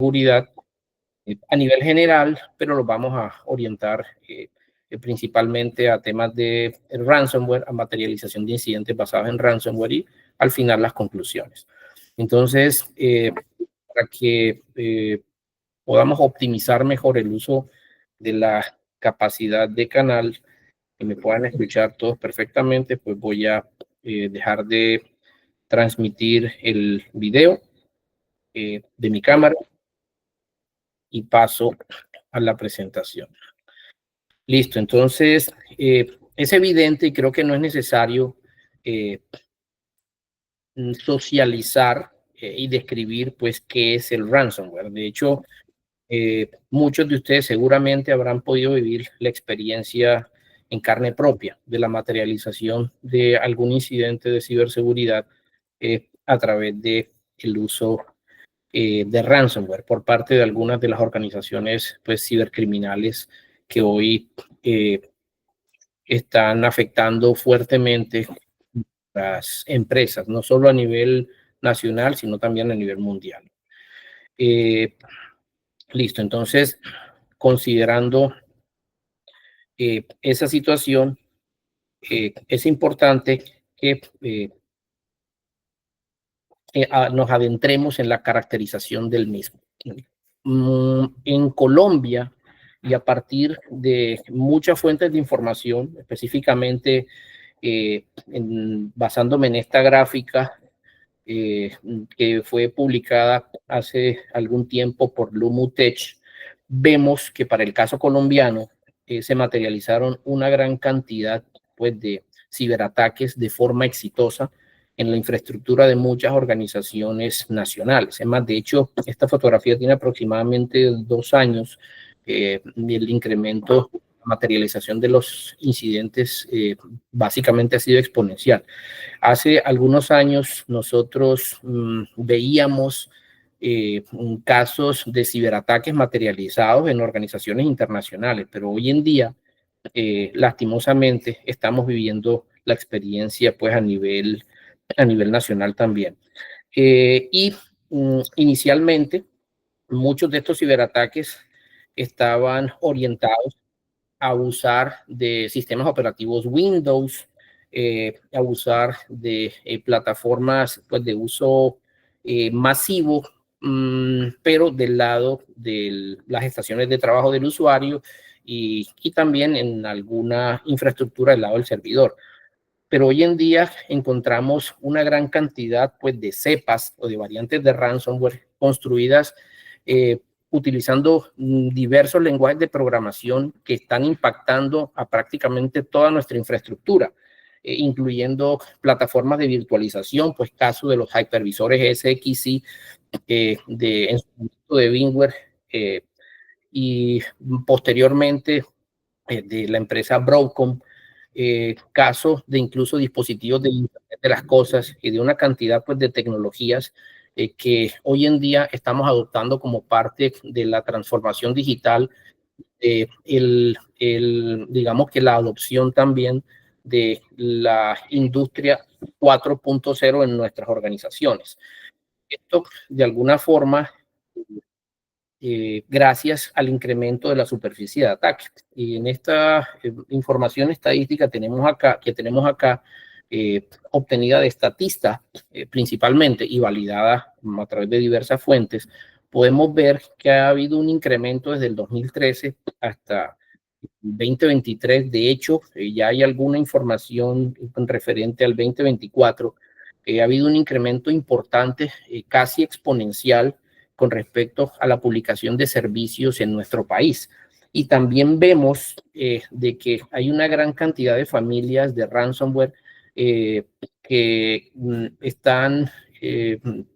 seguridad a nivel general, pero los vamos a orientar principalmente a temas de ransomware, a materialización de incidentes basados en ransomware y al final las conclusiones. Entonces, para que podamos optimizar mejor el uso de la capacidad de canal y me puedan escuchar todos perfectamente, pues voy a dejar de transmitir el video de mi cámara y paso a la presentación. Listo, entonces es evidente y creo que no es necesario socializar y describir pues qué es el ransomware. De hecho, muchos de ustedes seguramente habrán podido vivir la experiencia en carne propia de la materialización de algún incidente de ciberseguridad a través de el uso de ransomware por parte de algunas de las organizaciones pues, cibercriminales que hoy están afectando fuertemente las empresas, no solo a nivel nacional, sino también a nivel mundial. Listo, entonces, considerando esa situación, es importante que nos adentremos en la caracterización del mismo. En Colombia, y a partir de muchas fuentes de información, específicamente basándome en esta gráfica que fue publicada hace algún tiempo por Lumutech, vemos que para el caso colombiano se materializaron una gran cantidad pues, de ciberataques de forma exitosa en la infraestructura de muchas organizaciones nacionales. Es más, de hecho, esta fotografía tiene aproximadamente 2 años y el incremento, la materialización de los incidentes básicamente ha sido exponencial. Hace algunos años nosotros veíamos casos de ciberataques materializados en organizaciones internacionales, pero hoy en día, lastimosamente, estamos viviendo la experiencia pues a nivel nacional también. Inicialmente, muchos de estos ciberataques estaban orientados a usar de sistemas operativos Windows, a usar de plataformas pues, de uso masivo, pero del lado de las estaciones de trabajo del usuario y también en alguna infraestructura del lado del servidor. Pero hoy en día encontramos una gran cantidad pues, de cepas o de variantes de ransomware construidas utilizando diversos lenguajes de programación que están impactando a prácticamente toda nuestra infraestructura, incluyendo plataformas de virtualización, pues caso de los hypervisores SXI en su momento de VMware y posteriormente de la empresa Broadcom, casos de incluso dispositivos de Internet de las cosas y de una cantidad pues, de tecnologías que hoy en día estamos adoptando como parte de la transformación digital, digamos que la adopción también de la industria 4.0 en nuestras organizaciones. Esto, de alguna forma, gracias al incremento de la superficie de ataque. Y en esta información estadística que tenemos acá, obtenida de Statista principalmente y validada a través de diversas fuentes, podemos ver que ha habido un incremento desde el 2013 hasta 2023. De hecho, ya hay alguna información referente al 2024. Ha habido un incremento importante, casi exponencial, con respecto a la publicación de servicios en nuestro país. Y también vemos de que hay una gran cantidad de familias de ransomware que están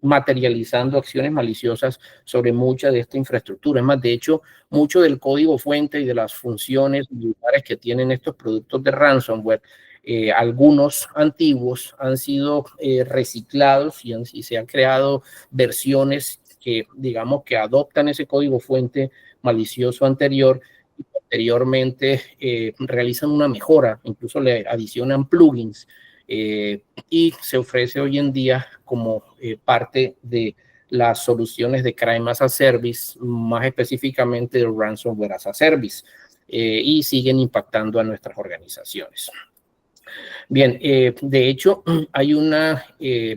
materializando acciones maliciosas sobre mucha de esta infraestructura. Es más, de hecho, mucho del código fuente y de las funciones militares que tienen estos productos de ransomware, algunos antiguos han sido reciclados y se han creado versiones que digamos que adoptan ese código fuente malicioso anterior y posteriormente realizan una mejora, incluso le adicionan plugins y se ofrece hoy en día como parte de las soluciones de Crime as a Service, más específicamente el Ransomware as a Service, y siguen impactando a nuestras organizaciones. Bien, de hecho, hay una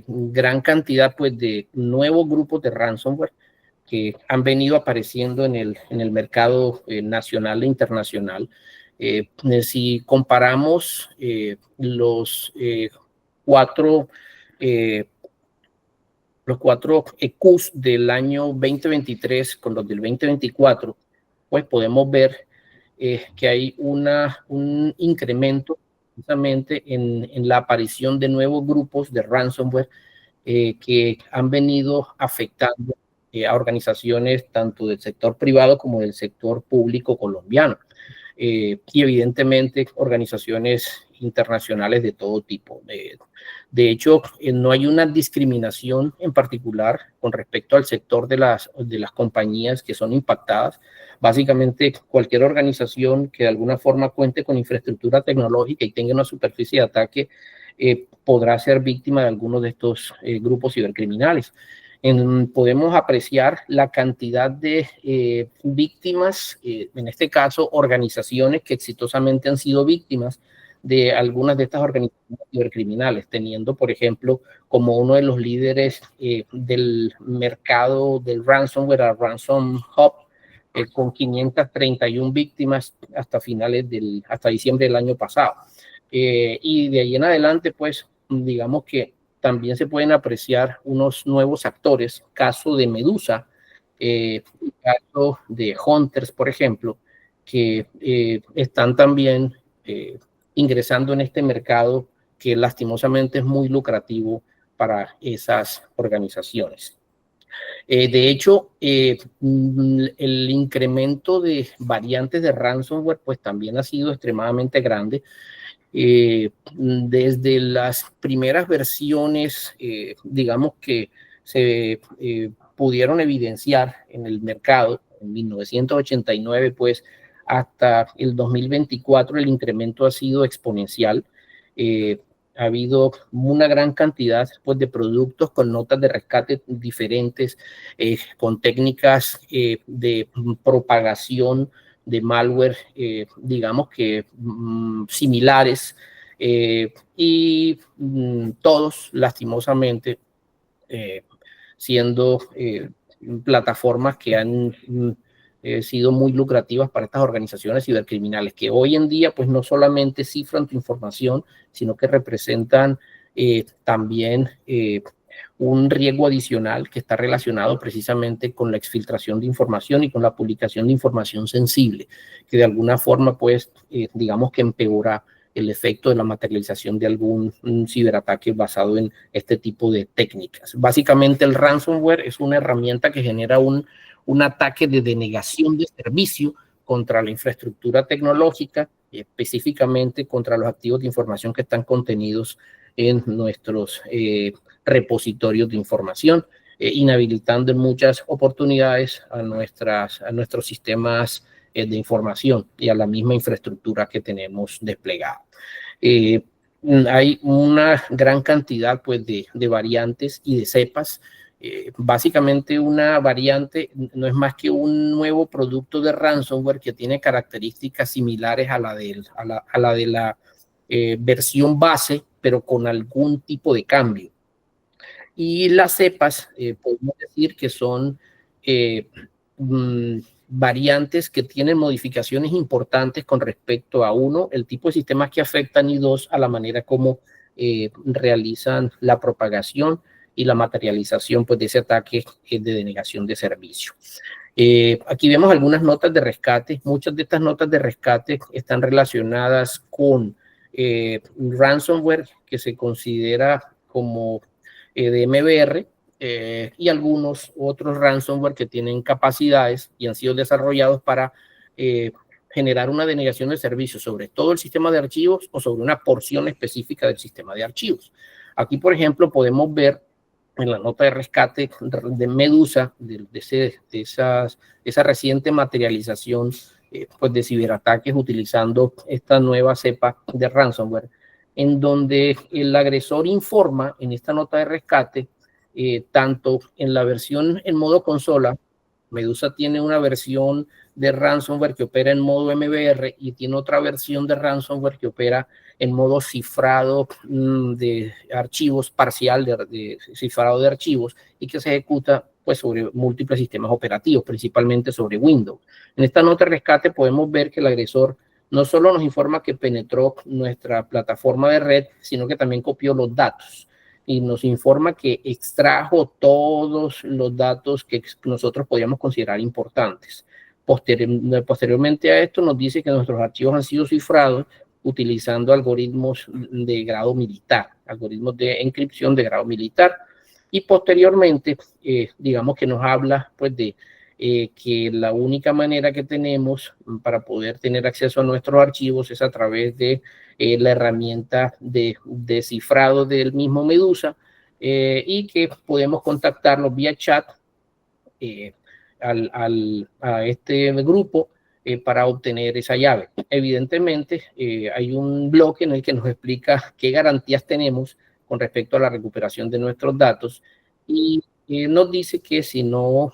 gran cantidad pues, de nuevos grupos de ransomware que han venido apareciendo en el mercado nacional e internacional. Si comparamos cuatro, los cuatro EQs del año 2023 con los del 2024, pues podemos ver que hay un incremento precisamente en la aparición de nuevos grupos de ransomware que han venido afectando a organizaciones tanto del sector privado como del sector público colombiano. Y evidentemente organizaciones internacionales de todo tipo. De hecho, no hay una discriminación en particular con respecto al sector de las compañías que son impactadas. Básicamente, cualquier organización que de alguna forma cuente con infraestructura tecnológica y tenga una superficie de ataque podrá ser víctima de algunos de estos grupos cibercriminales. Podemos apreciar la cantidad de víctimas, en este caso organizaciones que exitosamente han sido víctimas de algunas de estas organizaciones cibercriminales, teniendo, por ejemplo, como uno de los líderes del mercado del ransomware a Ransom Hub, con 531 víctimas hasta diciembre del año pasado. Y de ahí en adelante, pues, digamos que también se pueden apreciar unos nuevos actores, caso de Medusa, caso de Hunters, por ejemplo, que están también ingresando en este mercado que lastimosamente es muy lucrativo para esas organizaciones. De hecho, el incremento de variantes de ransomware pues también ha sido extremadamente grande. Desde las primeras versiones, digamos que se pudieron evidenciar en el mercado en 1989, pues hasta el 2024 el incremento ha sido exponencial. Ha habido una gran cantidad pues, de productos con notas de rescate diferentes, con técnicas de propagación de malware, digamos que similares, y todos lastimosamente siendo plataformas que han sido muy lucrativas para estas organizaciones cibercriminales, que hoy en día pues no solamente cifran tu información, sino que representan también un riesgo adicional que está relacionado precisamente con la exfiltración de información y con la publicación de información sensible, que de alguna forma, pues, digamos que empeora el efecto de la materialización de algún ciberataque basado en este tipo de técnicas. Básicamente, el ransomware es una herramienta que genera un ataque de denegación de servicio contra la infraestructura tecnológica, específicamente contra los activos de información que están contenidos en nuestros repositorios de información, inhabilitando en muchas oportunidades a nuestros sistemas de información y a la misma infraestructura que tenemos desplegada. Hay una gran cantidad pues, de variantes y de cepas. Básicamente una variante no es más que un nuevo producto de ransomware que tiene características similares a la de la versión base, pero con algún tipo de cambio. Y las cepas, podemos decir que son variantes que tienen modificaciones importantes con respecto a, uno, el tipo de sistemas que afectan, y dos, a la manera como realizan la propagación y la materialización pues, de ese ataque de denegación de servicio. Aquí vemos algunas notas de rescate. Muchas de estas notas de rescate están relacionadas con ransomware que se considera como de MBR, y algunos otros ransomware que tienen capacidades y han sido desarrollados para generar una denegación de servicios sobre todo el sistema de archivos o sobre una porción específica del sistema de archivos. Aquí, por ejemplo, podemos ver en la nota de rescate de Medusa, de esa reciente materialización pues de ciberataques utilizando esta nueva cepa de ransomware, en donde el agresor informa en esta nota de rescate tanto en la versión en modo consola. Medusa tiene una versión de ransomware que opera en modo MBR y tiene otra versión de ransomware que opera en modo cifrado de archivos, parcial de cifrado de archivos, y que se ejecuta pues sobre múltiples sistemas operativos, principalmente sobre Windows. En esta nota de rescate podemos ver que el agresor no solo nos informa que penetró nuestra plataforma de red, sino que también copió los datos y nos informa que extrajo todos los datos que nosotros podíamos considerar importantes. Posteriormente a esto nos dice que nuestros archivos han sido cifrados utilizando algoritmos de grado militar, algoritmos de encripción de grado militar, y posteriormente digamos que nos habla pues de que la única manera que tenemos para poder tener acceso a nuestros archivos es a través de la herramienta de cifrado del mismo Medusa, y que podemos contactarnos vía chat a este grupo para obtener esa llave. Evidentemente, hay un bloque en el que nos explica qué garantías tenemos con respecto a la recuperación de nuestros datos, y nos dice que si no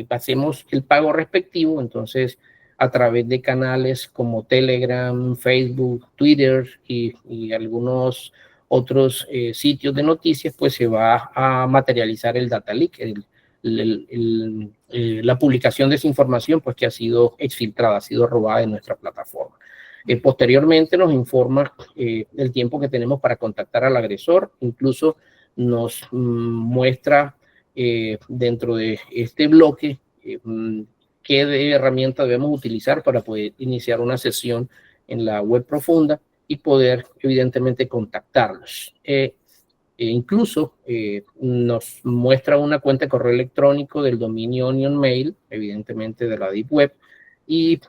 hacemos el pago respectivo, entonces a través de canales como Telegram, Facebook, Twitter y algunos otros sitios de noticias, pues se va a materializar el data leak, la publicación de esa información pues que ha sido exfiltrada, ha sido robada de nuestra plataforma. Posteriormente nos informa el tiempo que tenemos para contactar al agresor, incluso nos muestra dentro de este bloque qué herramienta debemos utilizar para poder iniciar una sesión en la web profunda y poder evidentemente contactarlos. Incluso nos muestra una cuenta de correo electrónico del dominio Onion Mail, evidentemente de la Deep Web, y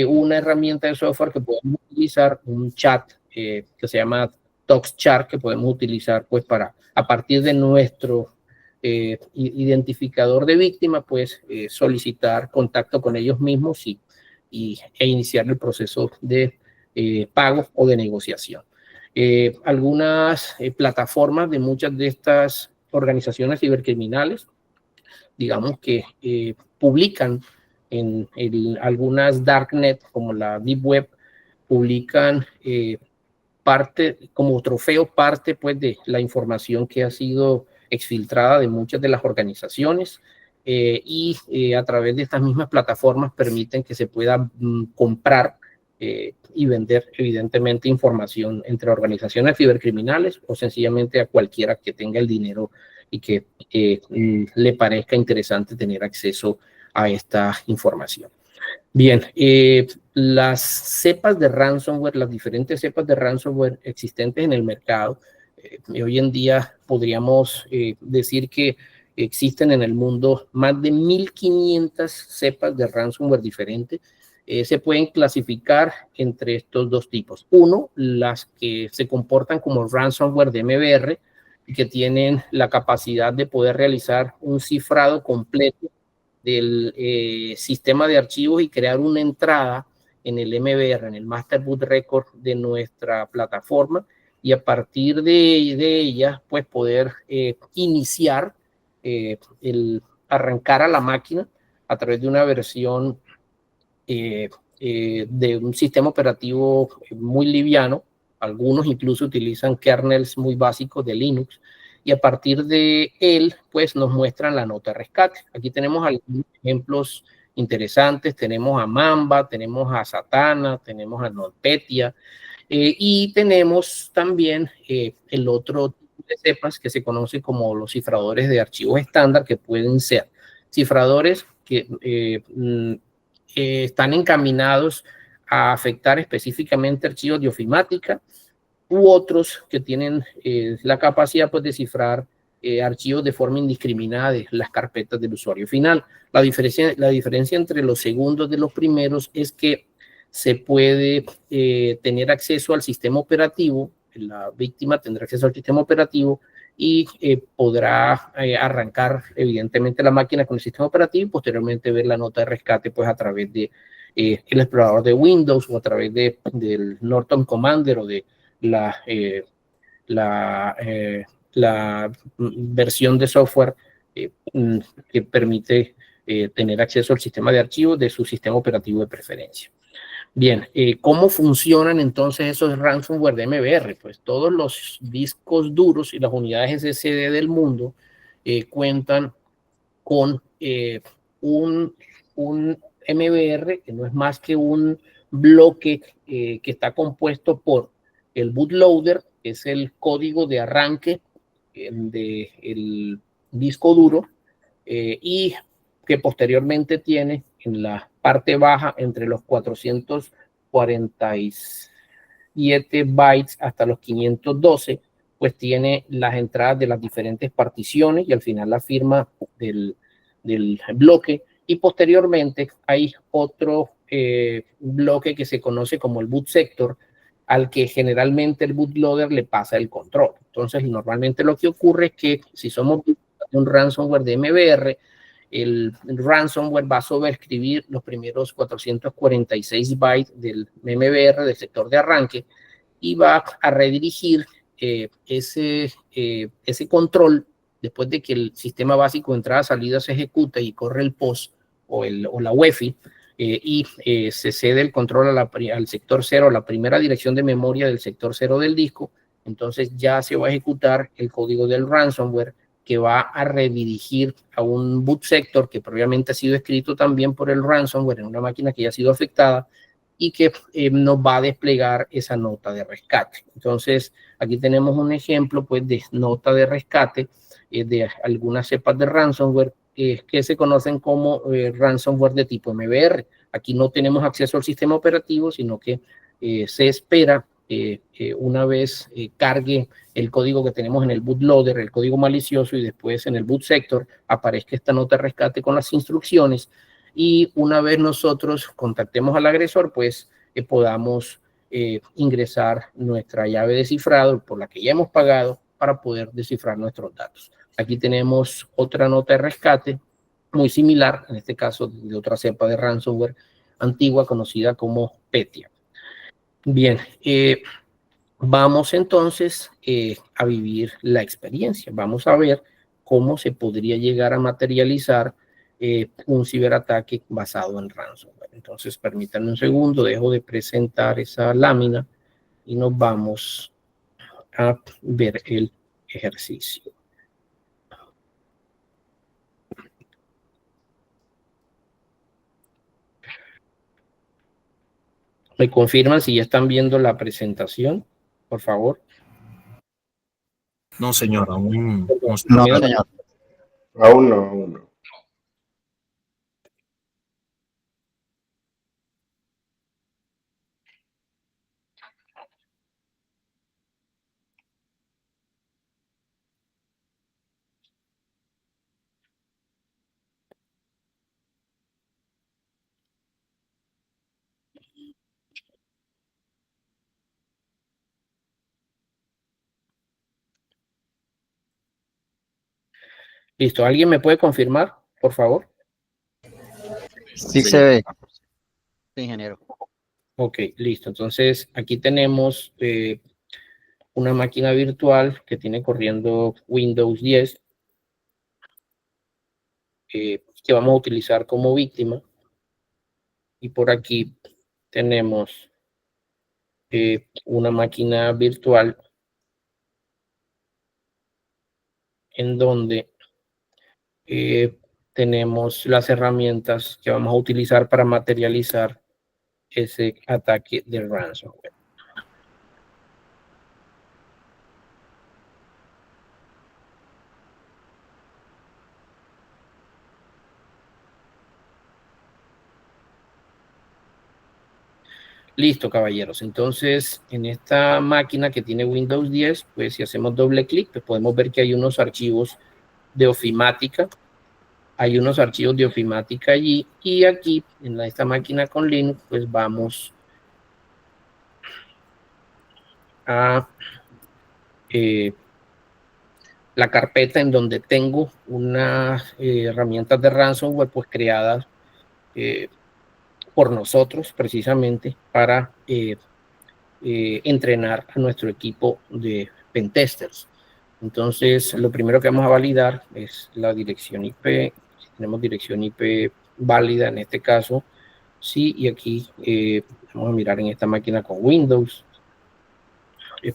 una herramienta de software que podemos utilizar, un chat que se llama ToxChat, que podemos utilizar pues para, a partir de nuestro identificador de víctima, pues solicitar contacto con ellos mismos e iniciar el proceso de pago o de negociación. Algunas plataformas de muchas de estas organizaciones cibercriminales, digamos que publican en algunas darknet como la Deep Web, publican parte, como trofeo, parte pues de la información que ha sido exfiltrada de muchas de las organizaciones, y a través de estas mismas plataformas permiten que se pueda comprar y vender evidentemente información entre organizaciones cibercriminales o sencillamente a cualquiera que tenga el dinero y que le parezca interesante tener acceso a esta información. Bien, las cepas de ransomware, las diferentes cepas de ransomware existentes en el mercado, hoy en día podríamos decir que existen en el mundo más de 1.500 cepas de ransomware diferentes. Se pueden clasificar entre estos dos tipos. Uno, las que se comportan como ransomware de MBR y que tienen la capacidad de poder realizar un cifrado completo del sistema de archivos y crear una entrada en el MBR, en el Master Boot Record de nuestra plataforma, y a partir de ella, pues poder iniciar el arrancar a la máquina a través de una versión de un sistema operativo muy liviano. Algunos incluso utilizan kernels muy básicos de Linux, y a partir de él, pues nos muestran la nota de rescate. Aquí tenemos algunos ejemplos interesantes. Tenemos a Mamba, tenemos a Satana, tenemos a NotPetya, y tenemos también el otro tipo de cepas que se conoce como los cifradores de archivos estándar, que pueden ser cifradores que están encaminados a afectar específicamente archivos de ofimática, u otros que tienen la capacidad pues, de cifrar archivos de forma indiscriminada de las carpetas del usuario final. La diferencia entre los segundos de los primeros es que se puede tener acceso al sistema operativo, la víctima tendrá acceso al sistema operativo y podrá arrancar evidentemente la máquina con el sistema operativo y posteriormente ver la nota de rescate pues a través de el explorador de Windows o a través del Norton Commander o de la la versión de software que permite tener acceso al sistema de archivos de su sistema operativo de preferencia. Bien, ¿cómo funcionan entonces esos ransomware de MBR? Pues todos los discos duros y las unidades SSD del mundo cuentan con un MBR, que no es más que un bloque que está compuesto por el bootloader, que es el código de arranque del disco duro, y que posteriormente tiene en la parte baja entre los 447 bytes hasta los 512, pues tiene las entradas de las diferentes particiones y al final la firma del bloque, y posteriormente hay otro bloque que se conoce como el boot sector, al que generalmente el bootloader le pasa el control. Entonces, normalmente lo que ocurre es que si somos un ransomware de MBR, el ransomware va a sobreescribir los primeros 446 bytes del MBR, del sector de arranque, y va a redirigir ese control después de que el sistema básico de entrada-salida se ejecuta y corre el POS o la UEFI, y se cede el control al sector 0, a la primera dirección de memoria del sector 0 del disco. Entonces ya se va a ejecutar el código del ransomware, que va a redirigir a un boot sector que previamente ha sido escrito también por el ransomware en una máquina que ya ha sido afectada, y que nos va a desplegar esa nota de rescate. Entonces, aquí tenemos un ejemplo pues, de nota de rescate de algunas cepas de ransomware que se conocen como ransomware de tipo MBR. Aquí no tenemos acceso al sistema operativo, sino que se espera una vez cargue el código que tenemos en el bootloader, el código malicioso, y después en el boot sector aparezca esta nota de rescate con las instrucciones, y una vez nosotros contactemos al agresor, pues podamos ingresar nuestra llave de cifrado por la que ya hemos pagado para poder descifrar nuestros datos. Aquí tenemos otra nota de rescate muy similar, en este caso de otra cepa de ransomware antigua conocida como Petya. Bien, vamos entonces a vivir la experiencia. Vamos a ver cómo se podría llegar a materializar un ciberataque basado en ransomware. Entonces, permítanme un segundo, dejo de presentar esa lámina y nos vamos a ver el ejercicio. ¿Me confirman si ya están viendo la presentación, por favor? No, señor, aún no. No, señor. Aún no. Listo, ¿alguien me puede confirmar, por favor? Sí, se ve, ingeniero. Ok, listo. Entonces, aquí tenemos una máquina virtual que tiene corriendo Windows 10, que vamos a utilizar como víctima. Y por aquí tenemos una máquina virtual en donde tenemos las herramientas que vamos a utilizar para materializar ese ataque de ransomware. Listo, caballeros. Entonces, en esta máquina que tiene Windows 10, pues si hacemos doble clic, pues podemos ver que hay unos archivos de ofimática. Hay unos archivos de ofimática allí, y aquí en esta máquina con Linux, pues vamos a la carpeta en donde tengo unas herramientas de ransomware pues creadas por nosotros precisamente para entrenar a nuestro equipo de pentesters. Entonces, lo primero que vamos a validar es la dirección IP. Si tenemos dirección IP válida en este caso, sí, y aquí vamos a mirar en esta máquina con Windows.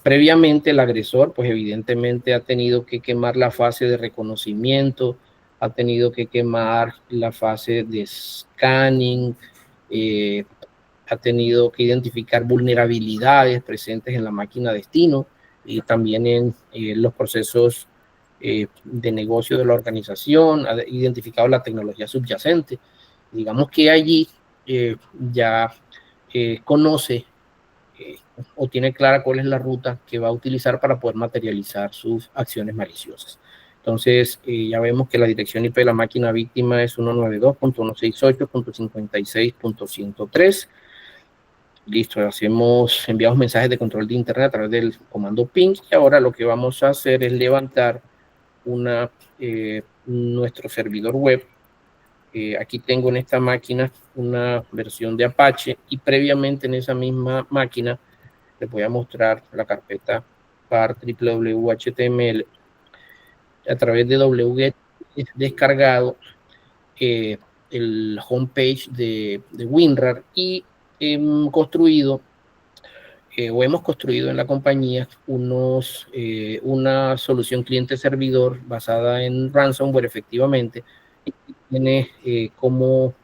Previamente el agresor, pues evidentemente ha tenido que quemar la fase de reconocimiento, ha tenido que quemar la fase de scanning, ha tenido que identificar vulnerabilidades presentes en la máquina destino y también en los procesos de negocio de la organización, ha identificado la tecnología subyacente. Digamos que allí ya conoce o tiene clara cuál es la ruta que va a utilizar para poder materializar sus acciones maliciosas. Entonces, ya vemos que la dirección IP de la máquina víctima es 192.168.56.103. Listo, enviamos mensajes de control de internet a través del comando ping, y ahora lo que vamos a hacer es levantar nuestro servidor web. Aquí tengo en esta máquina una versión de Apache, y previamente en esa misma máquina les voy a mostrar la carpeta par www.html. A través de wget he descargado el homepage de WinRAR y hemos construido en la compañía una solución cliente-servidor basada en ransomware, efectivamente, y tiene como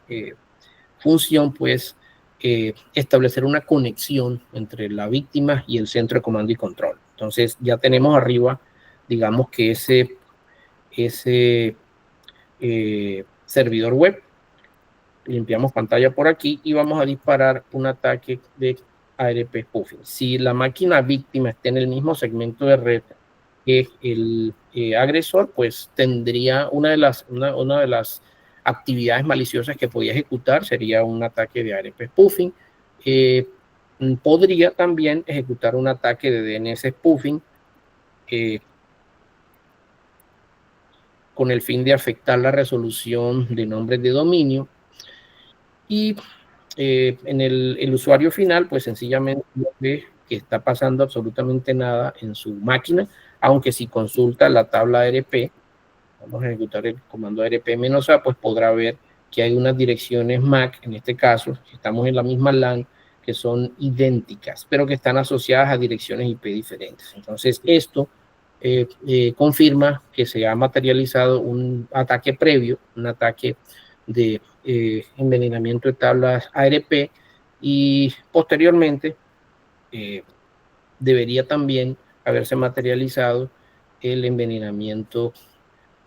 función, pues, establecer una conexión entre la víctima y el centro de comando y control. Entonces, ya tenemos arriba, digamos que ese servidor web. Limpiamos pantalla por aquí y vamos a disparar un ataque de ARP spoofing. Si la máquina víctima está en el mismo segmento de red que el agresor, pues tendría una de las actividades maliciosas que podía ejecutar sería un ataque de ARP spoofing. Podría también ejecutar un ataque de DNS spoofing con el fin de afectar la resolución de nombres de dominio. Y en el usuario final, pues sencillamente no ve que está pasando absolutamente nada en su máquina, aunque si consulta la tabla ARP, vamos a ejecutar el comando ARP-A, pues podrá ver que hay unas direcciones MAC, en este caso, si estamos en la misma LAN, que son idénticas, pero que están asociadas a direcciones IP diferentes. Entonces, esto confirma que se ha materializado un ataque previo, un ataque de envenenamiento de tablas ARP, y posteriormente debería también haberse materializado el envenenamiento,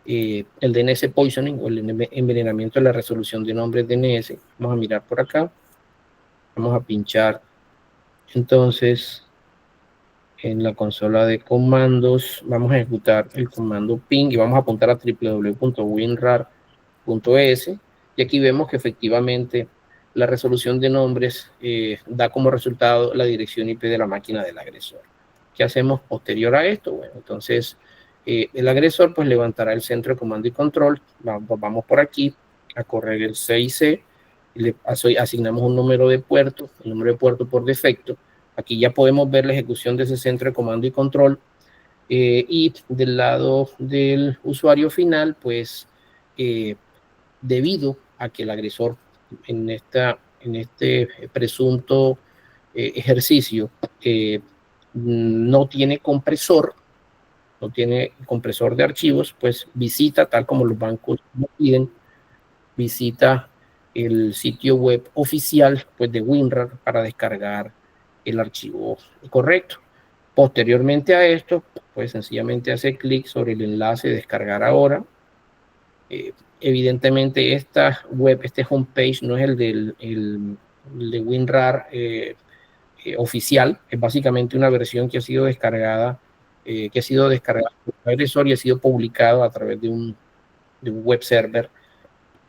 el DNS poisoning o el envenenamiento de la resolución de nombres DNS. Vamos a mirar por acá, vamos a pinchar entonces en la consola de comandos, vamos a ejecutar el comando ping y vamos a apuntar a www.winrar.es, y aquí vemos que efectivamente la resolución de nombres da como resultado la dirección IP de la máquina del agresor. ¿Qué hacemos posterior a esto? Bueno, entonces el agresor pues levantará el centro de comando y control. Vamos por aquí a correr el CIC y le asignamos un número de puerto, el número de puerto por defecto. Aquí ya podemos ver la ejecución de ese centro de comando y control. Y del lado del usuario final, pues debido a que el agresor en este presunto ejercicio no tiene compresor de archivos, pues visita, tal como los bancos lo piden, visita el sitio web oficial, pues, de WinRAR para descargar el archivo correcto. Posteriormente a esto, pues sencillamente hace clic sobre el enlace de descargar ahora. Evidentemente esta web, este homepage no es el de WinRAR oficial, es básicamente una versión que ha sido descargada por el agresor y ha sido publicado a través de un web server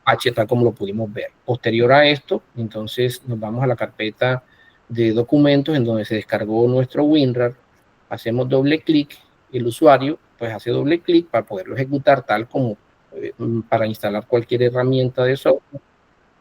Apache, tal como lo pudimos ver. Posterior a esto, entonces nos vamos a la carpeta de documentos en donde se descargó nuestro WinRAR, hacemos doble clic, el usuario pues hace doble clic para poderlo ejecutar, tal como para instalar cualquier herramienta de software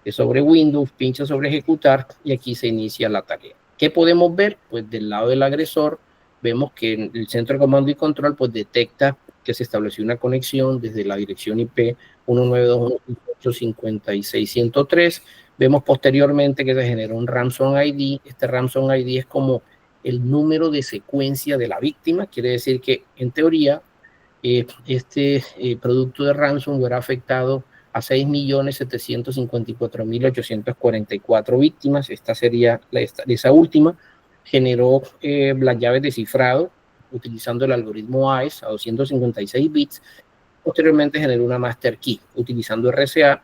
sobre Windows, pincha sobre ejecutar y aquí se inicia la tarea. ¿Qué podemos ver? Pues del lado del agresor vemos que el centro de comando y control pues detecta que se estableció una conexión desde la dirección IP 192.168.56.103. Vemos posteriormente que se generó un ransom ID. Este ransom ID es como el número de secuencia de la víctima. Quiere decir que, en teoría, este producto de ransomware ha afectado a 6.754.844 víctimas. Esta sería esa última. Generó las llaves de cifrado utilizando el algoritmo AES a 256 bits. Posteriormente generó una master key utilizando RSA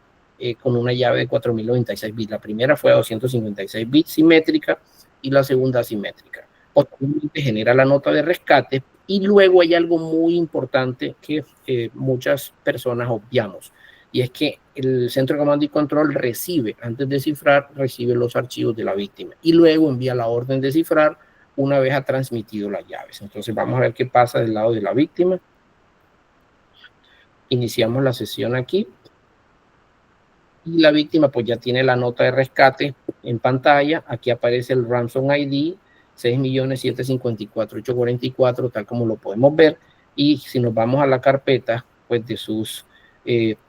con una llave de 4.096 bits. La primera fue a 256 bits simétrica y la segunda asimétrica. Posteriormente genera la nota de rescate y luego hay algo muy importante que muchas personas obviamos, y es que el centro de comando y control recibe, antes de cifrar, recibe los archivos de la víctima y luego envía la orden de cifrar una vez ha transmitido las llaves. Entonces vamos a ver qué pasa del lado de la víctima. Iniciamos la sesión aquí y la víctima pues ya tiene la nota de rescate en pantalla. Aquí aparece el ransom ID 6.754.844, tal como lo podemos ver. Y si nos vamos a la carpeta pues de sus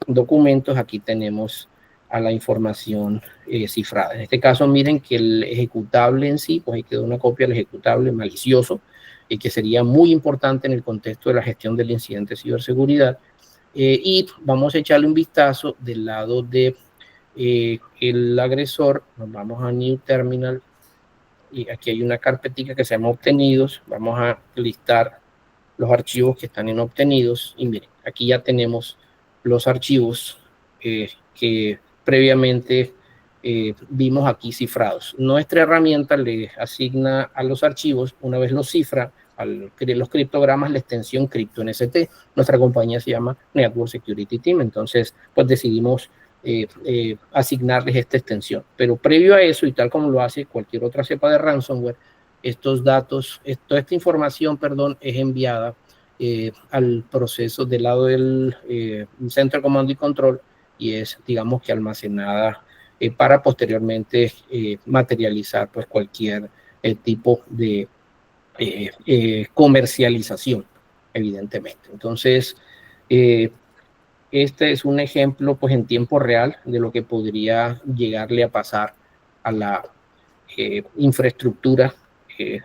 documentos, aquí tenemos a la información cifrada. En este caso miren que el ejecutable en sí, pues ahí quedó una copia del ejecutable malicioso, que sería muy importante en el contexto de la gestión del incidente de ciberseguridad. Y vamos a echarle un vistazo del lado de el agresor. Nos vamos a New Terminal y aquí hay una carpetica que se llama obtenidos. Vamos a listar los archivos que están en obtenidos y miren, aquí ya tenemos los archivos que previamente vimos aquí cifrados. Nuestra herramienta le asigna a los archivos, una vez los cifra, los criptogramas, la extensión CryptoNST. Nuestra compañía se llama Network Security Team, entonces pues decidimos asignarles esta extensión. Pero previo a eso, y tal como lo hace cualquier otra cepa de ransomware, estos datos, toda esta información, perdón, es enviada al proceso del lado del centro de comando y control y es, digamos que almacenada para posteriormente materializar pues cualquier tipo de comercialización, evidentemente. Entonces, este es un ejemplo pues en tiempo real de lo que podría llegarle a pasar a la infraestructura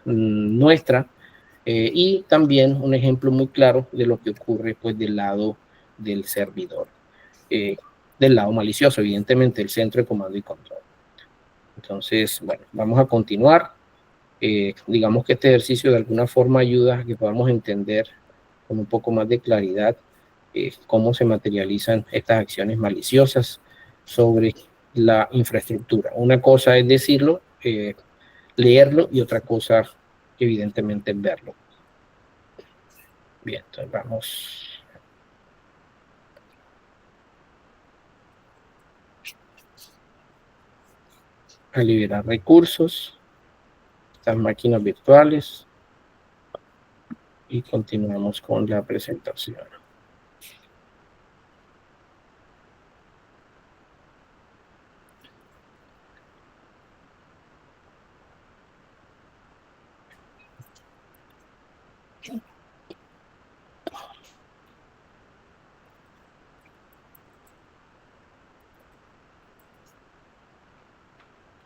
nuestra y también un ejemplo muy claro de lo que ocurre pues del lado del servidor, del lado malicioso, evidentemente, el centro de comando y control. Entonces, bueno, vamos a continuar. Digamos que este ejercicio de alguna forma ayuda a que podamos entender con un poco más de claridad cómo se materializan estas acciones maliciosas sobre la infraestructura. Una cosa es decirlo, leerlo, y otra cosa, evidentemente, es verlo. Bien, entonces vamos a liberar recursos, estas máquinas virtuales, y continuamos con la presentación.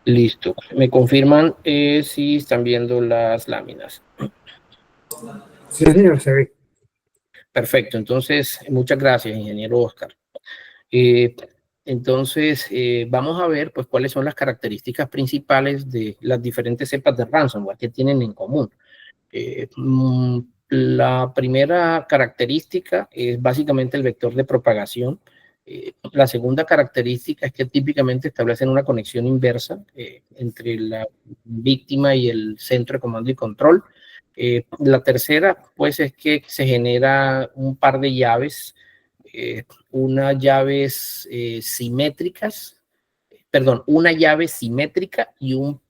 Listo. ¿Me confirman si están viendo las láminas? Sí, señor, se ve. Perfecto. Entonces, muchas gracias, ingeniero Oscar. Entonces, vamos a ver pues cuáles son las características principales de las diferentes cepas de ransomware que tienen en común. La primera característica es básicamente el vector de propagación. La segunda característica es que típicamente establecen una conexión inversa entre la víctima y el centro de comando y control. La tercera, pues, es que se genera un par de llaves, unas llaves simétricas, perdón, una llave simétrica y un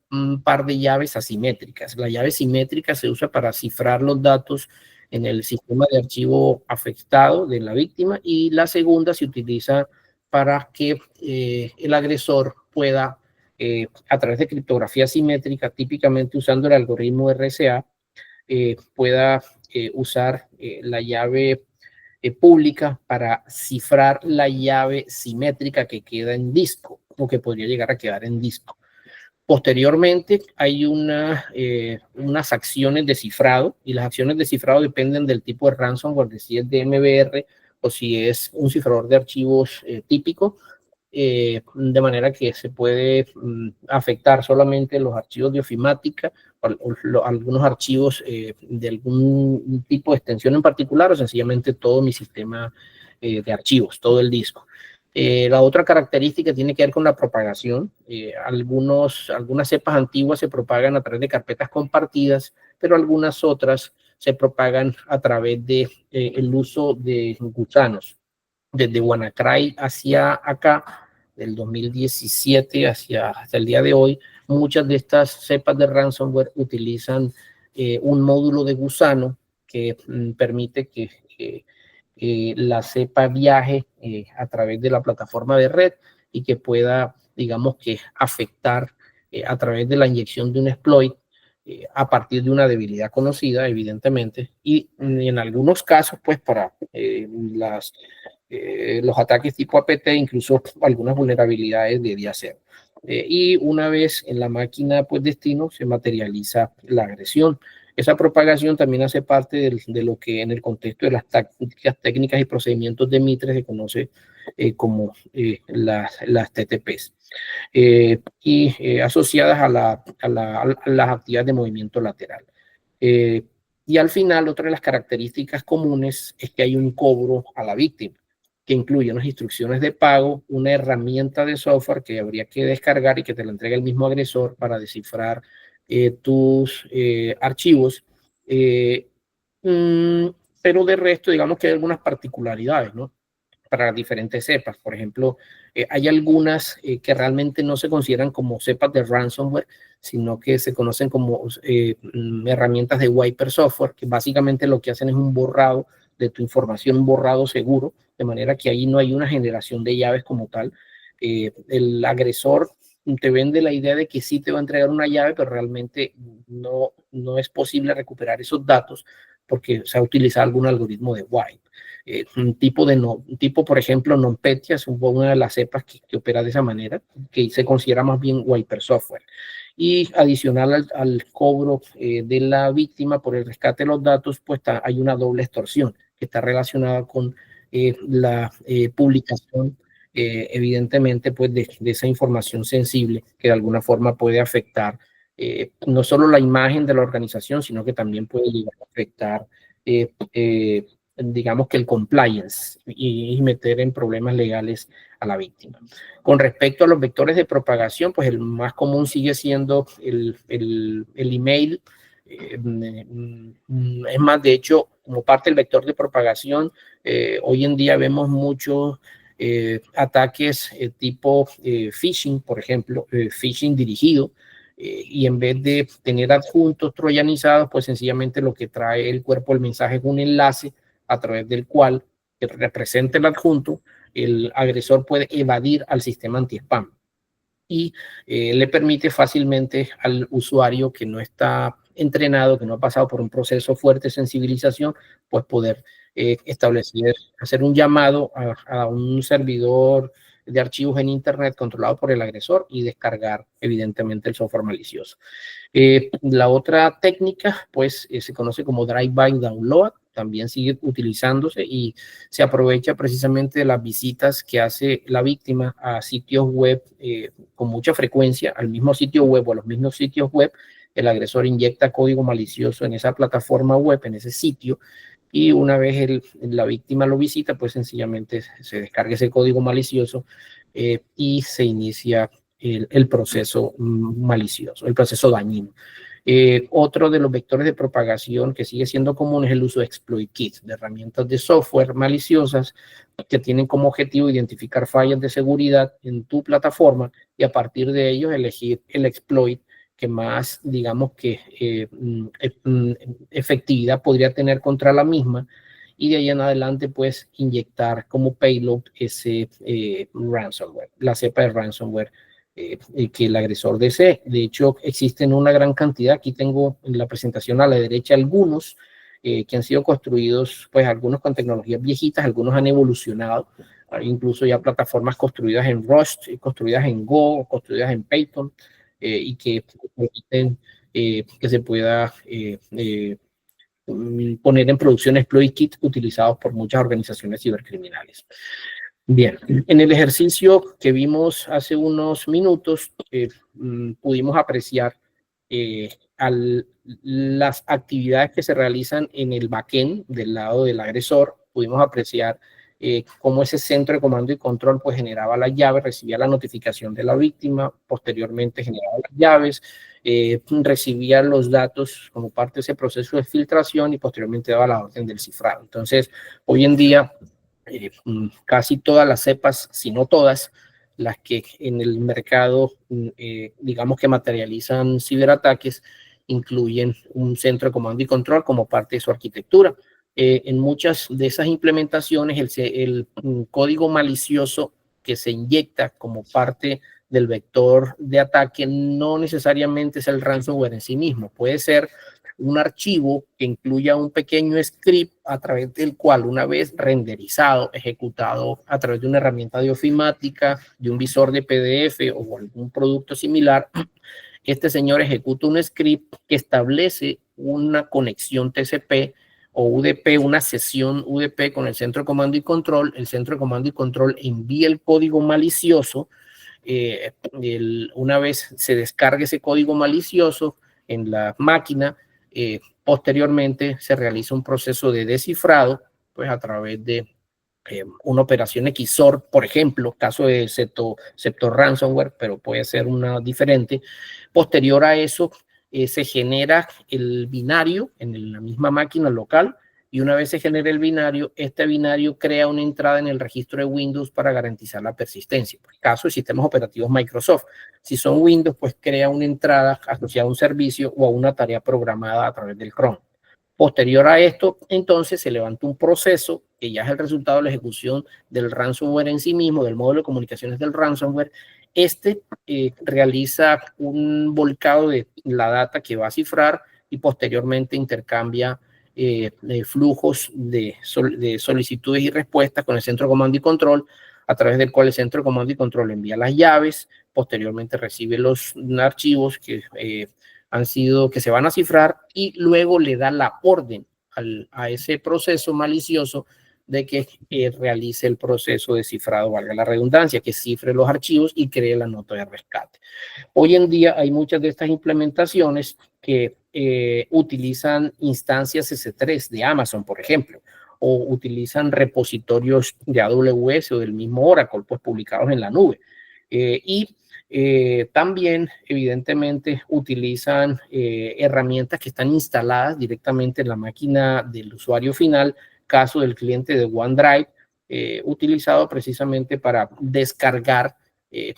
par de llaves asimétricas. La llave simétrica se usa para cifrar los datos en el sistema de archivo afectado de la víctima, y la segunda se utiliza para que el agresor pueda, a través de criptografía simétrica, típicamente usando el algoritmo RSA, pueda usar la llave pública para cifrar la llave simétrica que queda en disco o que podría llegar a quedar en disco. Posteriormente hay unas acciones de cifrado, y las acciones de cifrado dependen del tipo de ransomware, de si es de MBR o si es un cifrador de archivos típico, de manera que se puede afectar solamente los archivos de ofimática o algunos archivos de algún tipo de extensión en particular, o sencillamente todo mi sistema de archivos, todo el disco. La otra característica tiene que ver con la propagación. Algunas cepas antiguas se propagan a través de carpetas compartidas, pero algunas otras se propagan a través de el uso de gusanos. Desde WannaCry hacia acá, del 2017 hasta el día de hoy, muchas de estas cepas de ransomware utilizan un módulo de gusano que permite que la cepa viaje a través de la plataforma de red y que pueda, digamos que, afectar a través de la inyección de un exploit a partir de una debilidad conocida, evidentemente, y en algunos casos, pues, para los ataques tipo APT, incluso algunas vulnerabilidades de día cero. Y una vez en la máquina, pues, destino, se materializa la agresión. Esa propagación también hace parte de lo que en el contexto de las tácticas, técnicas y procedimientos de Mitre se conoce como las TTPs, y asociadas a las actividades de movimiento lateral. Y al final, otra de las características comunes es que hay un cobro a la víctima, que incluye unas instrucciones de pago, una herramienta de software que habría que descargar y que te la entrega el mismo agresor para descifrar tus archivos, pero de resto, digamos que hay algunas particularidades, ¿no? Para las diferentes cepas. Por ejemplo, hay algunas que realmente no se consideran como cepas de ransomware, sino que se conocen como herramientas de wiper software, que básicamente lo que hacen es un borrado de tu información, un borrado seguro, de manera que ahí no hay una generación de llaves como tal. El agresor te vende la idea de que sí te va a entregar una llave, pero realmente no es posible recuperar esos datos porque se ha utilizado algún algoritmo de wipe. Un tipo, por ejemplo, NotPetya es una de las cepas que opera de esa manera, que se considera más bien wiper software. Y adicional al cobro de la víctima por el rescate de los datos, pues hay una doble extorsión que está relacionada con la publicación, evidentemente, pues de esa información sensible que de alguna forma puede afectar no solo la imagen de la organización, sino que también puede llegar a afectar digamos que el compliance y meter en problemas legales a la víctima. Con respecto a los vectores de propagación, pues el más común sigue siendo el email. Es más, de hecho, como parte del vector de propagación, hoy en día vemos muchos ataques tipo phishing, por ejemplo, phishing dirigido, y en vez de tener adjuntos troyanizados, pues sencillamente lo que trae el cuerpo del mensaje es un enlace a través del cual, que represente el adjunto, el agresor puede evadir al sistema anti-spam y le permite fácilmente al usuario que no está entrenado, que no ha pasado por un proceso fuerte de sensibilización, pues poder hacer un llamado a un servidor de archivos en Internet controlado por el agresor y descargar evidentemente el software malicioso. La otra técnica, pues, se conoce como Drive-by Download, también sigue utilizándose y se aprovecha precisamente de las visitas que hace la víctima a sitios web con mucha frecuencia, al mismo sitio web o a los mismos sitios web. El agresor inyecta código malicioso en esa plataforma web, en ese sitio, y una vez la víctima lo visita, pues sencillamente se descarga ese código malicioso y se inicia el proceso malicioso, el proceso dañino. Otro de los vectores de propagación que sigue siendo común es el uso de exploit kits, de herramientas de software maliciosas que tienen como objetivo identificar fallas de seguridad en tu plataforma y a partir de ellos elegir el exploit que más, digamos que efectividad podría tener contra la misma, y de ahí en adelante pues inyectar como payload ese ransomware, la cepa de ransomware que el agresor desee. De hecho, existen una gran cantidad. Aquí tengo en la presentación a la derecha algunos que han sido construidos, pues algunos con tecnologías viejitas, algunos han evolucionado. Hay incluso ya plataformas construidas en Rust, construidas en Go, construidas en Python, y que permiten que se pueda poner en producción exploit kit utilizados por muchas organizaciones cibercriminales. Bien, en el ejercicio que vimos hace unos minutos, pudimos apreciar las actividades que se realizan en el backend del lado del agresor. Pudimos apreciar cómo ese centro de comando y control pues generaba las llaves, recibía la notificación de la víctima, posteriormente generaba las llaves, recibía los datos como parte de ese proceso de filtración y posteriormente daba la orden del cifrado. Entonces, hoy en día, casi todas las cepas, si no todas, las que en el mercado, digamos que materializan ciberataques, incluyen un centro de comando y control como parte de su arquitectura. En muchas de esas implementaciones, el código malicioso que se inyecta como parte del vector de ataque no necesariamente es el ransomware en sí mismo. Puede ser un archivo que incluya un pequeño script a través del cual, una vez renderizado, ejecutado a través de una herramienta de ofimática, de un visor de PDF o algún producto similar, este señor ejecuta un script que establece una conexión TCP o UDP, una sesión UDP con el centro de comando y control. El centro de comando y control envía el código malicioso. Una vez se descargue ese código malicioso en la máquina, posteriormente se realiza un proceso de descifrado, pues a través de una operación XOR, por ejemplo, caso de Septo ransomware, pero puede ser una diferente. Posterior a eso, se genera el binario en la misma máquina local, y una vez se genera el binario, este binario crea una entrada en el registro de Windows para garantizar la persistencia. Por el caso de sistemas operativos Microsoft, si son Windows, pues crea una entrada asociada a un servicio o a una tarea programada a través del Chrome. Posterior a esto, entonces se levanta un proceso que ya es el resultado de la ejecución del ransomware en sí mismo, del módulo de comunicaciones del ransomware. Este realiza un volcado de la data que va a cifrar y posteriormente intercambia flujos de solicitudes y respuestas con el centro de comando y control, a través del cual el centro de comando y control envía las llaves, posteriormente recibe los archivos que se van a cifrar y luego le da la orden a ese proceso malicioso de que realice el proceso de cifrado, valga la redundancia, que cifre los archivos y cree la nota de rescate. Hoy en día hay muchas de estas implementaciones que utilizan instancias S3 de Amazon, por ejemplo, o utilizan repositorios de AWS o del mismo Oracle, pues publicados en la nube. También, evidentemente, utilizan herramientas que están instaladas directamente en la máquina del usuario final, caso del cliente de OneDrive, utilizado precisamente para descargar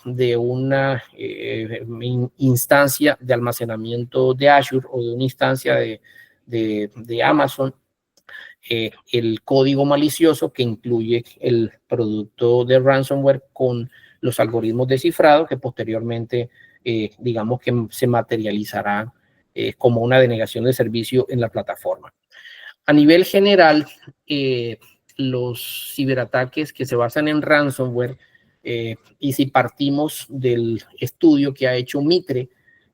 de una instancia de almacenamiento de Azure o de una instancia de Amazon, el código malicioso que incluye el producto de ransomware con los algoritmos de cifrado que posteriormente, digamos que se materializará como una denegación de servicio en la plataforma. A nivel general, los ciberataques que se basan en ransomware, y si partimos del estudio que ha hecho Mitre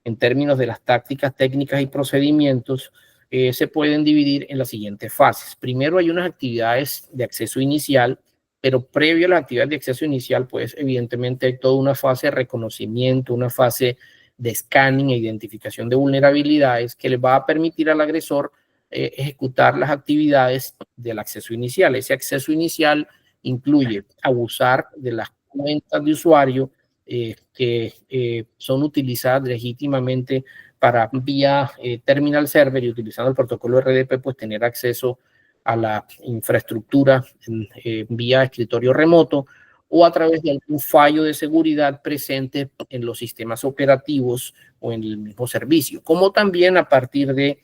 en términos de las tácticas, técnicas y procedimientos, se pueden dividir en las siguientes fases. Primero, hay unas actividades de acceso inicial, pero previo a las actividades de acceso inicial, pues evidentemente hay toda una fase de reconocimiento, una fase de scanning e identificación de vulnerabilidades que le va a permitir al agresor ejecutar las actividades del acceso inicial. Ese acceso inicial incluye abusar de las cuentas de usuario que son utilizadas legítimamente para vía terminal server, y utilizando el protocolo RDP, pues tener acceso a la infraestructura vía escritorio remoto o a través de algún fallo de seguridad presente en los sistemas operativos o en el mismo servicio, como también a partir de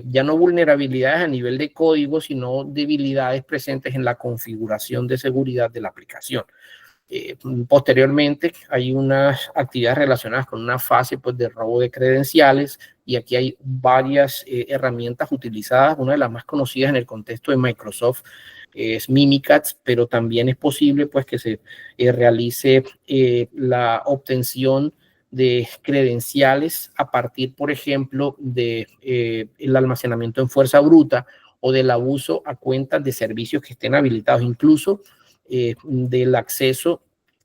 ya no vulnerabilidades a nivel de código, sino debilidades presentes en la configuración de seguridad de la aplicación. Posteriormente hay unas actividades relacionadas con una fase pues, de robo de credenciales, y aquí hay varias herramientas utilizadas. Una de las más conocidas en el contexto de Microsoft es Mimikatz, pero también es posible pues, que se realice la obtención de credenciales a partir, por ejemplo, de el almacenamiento en fuerza bruta o del abuso a cuentas de servicios que estén habilitados, incluso del acceso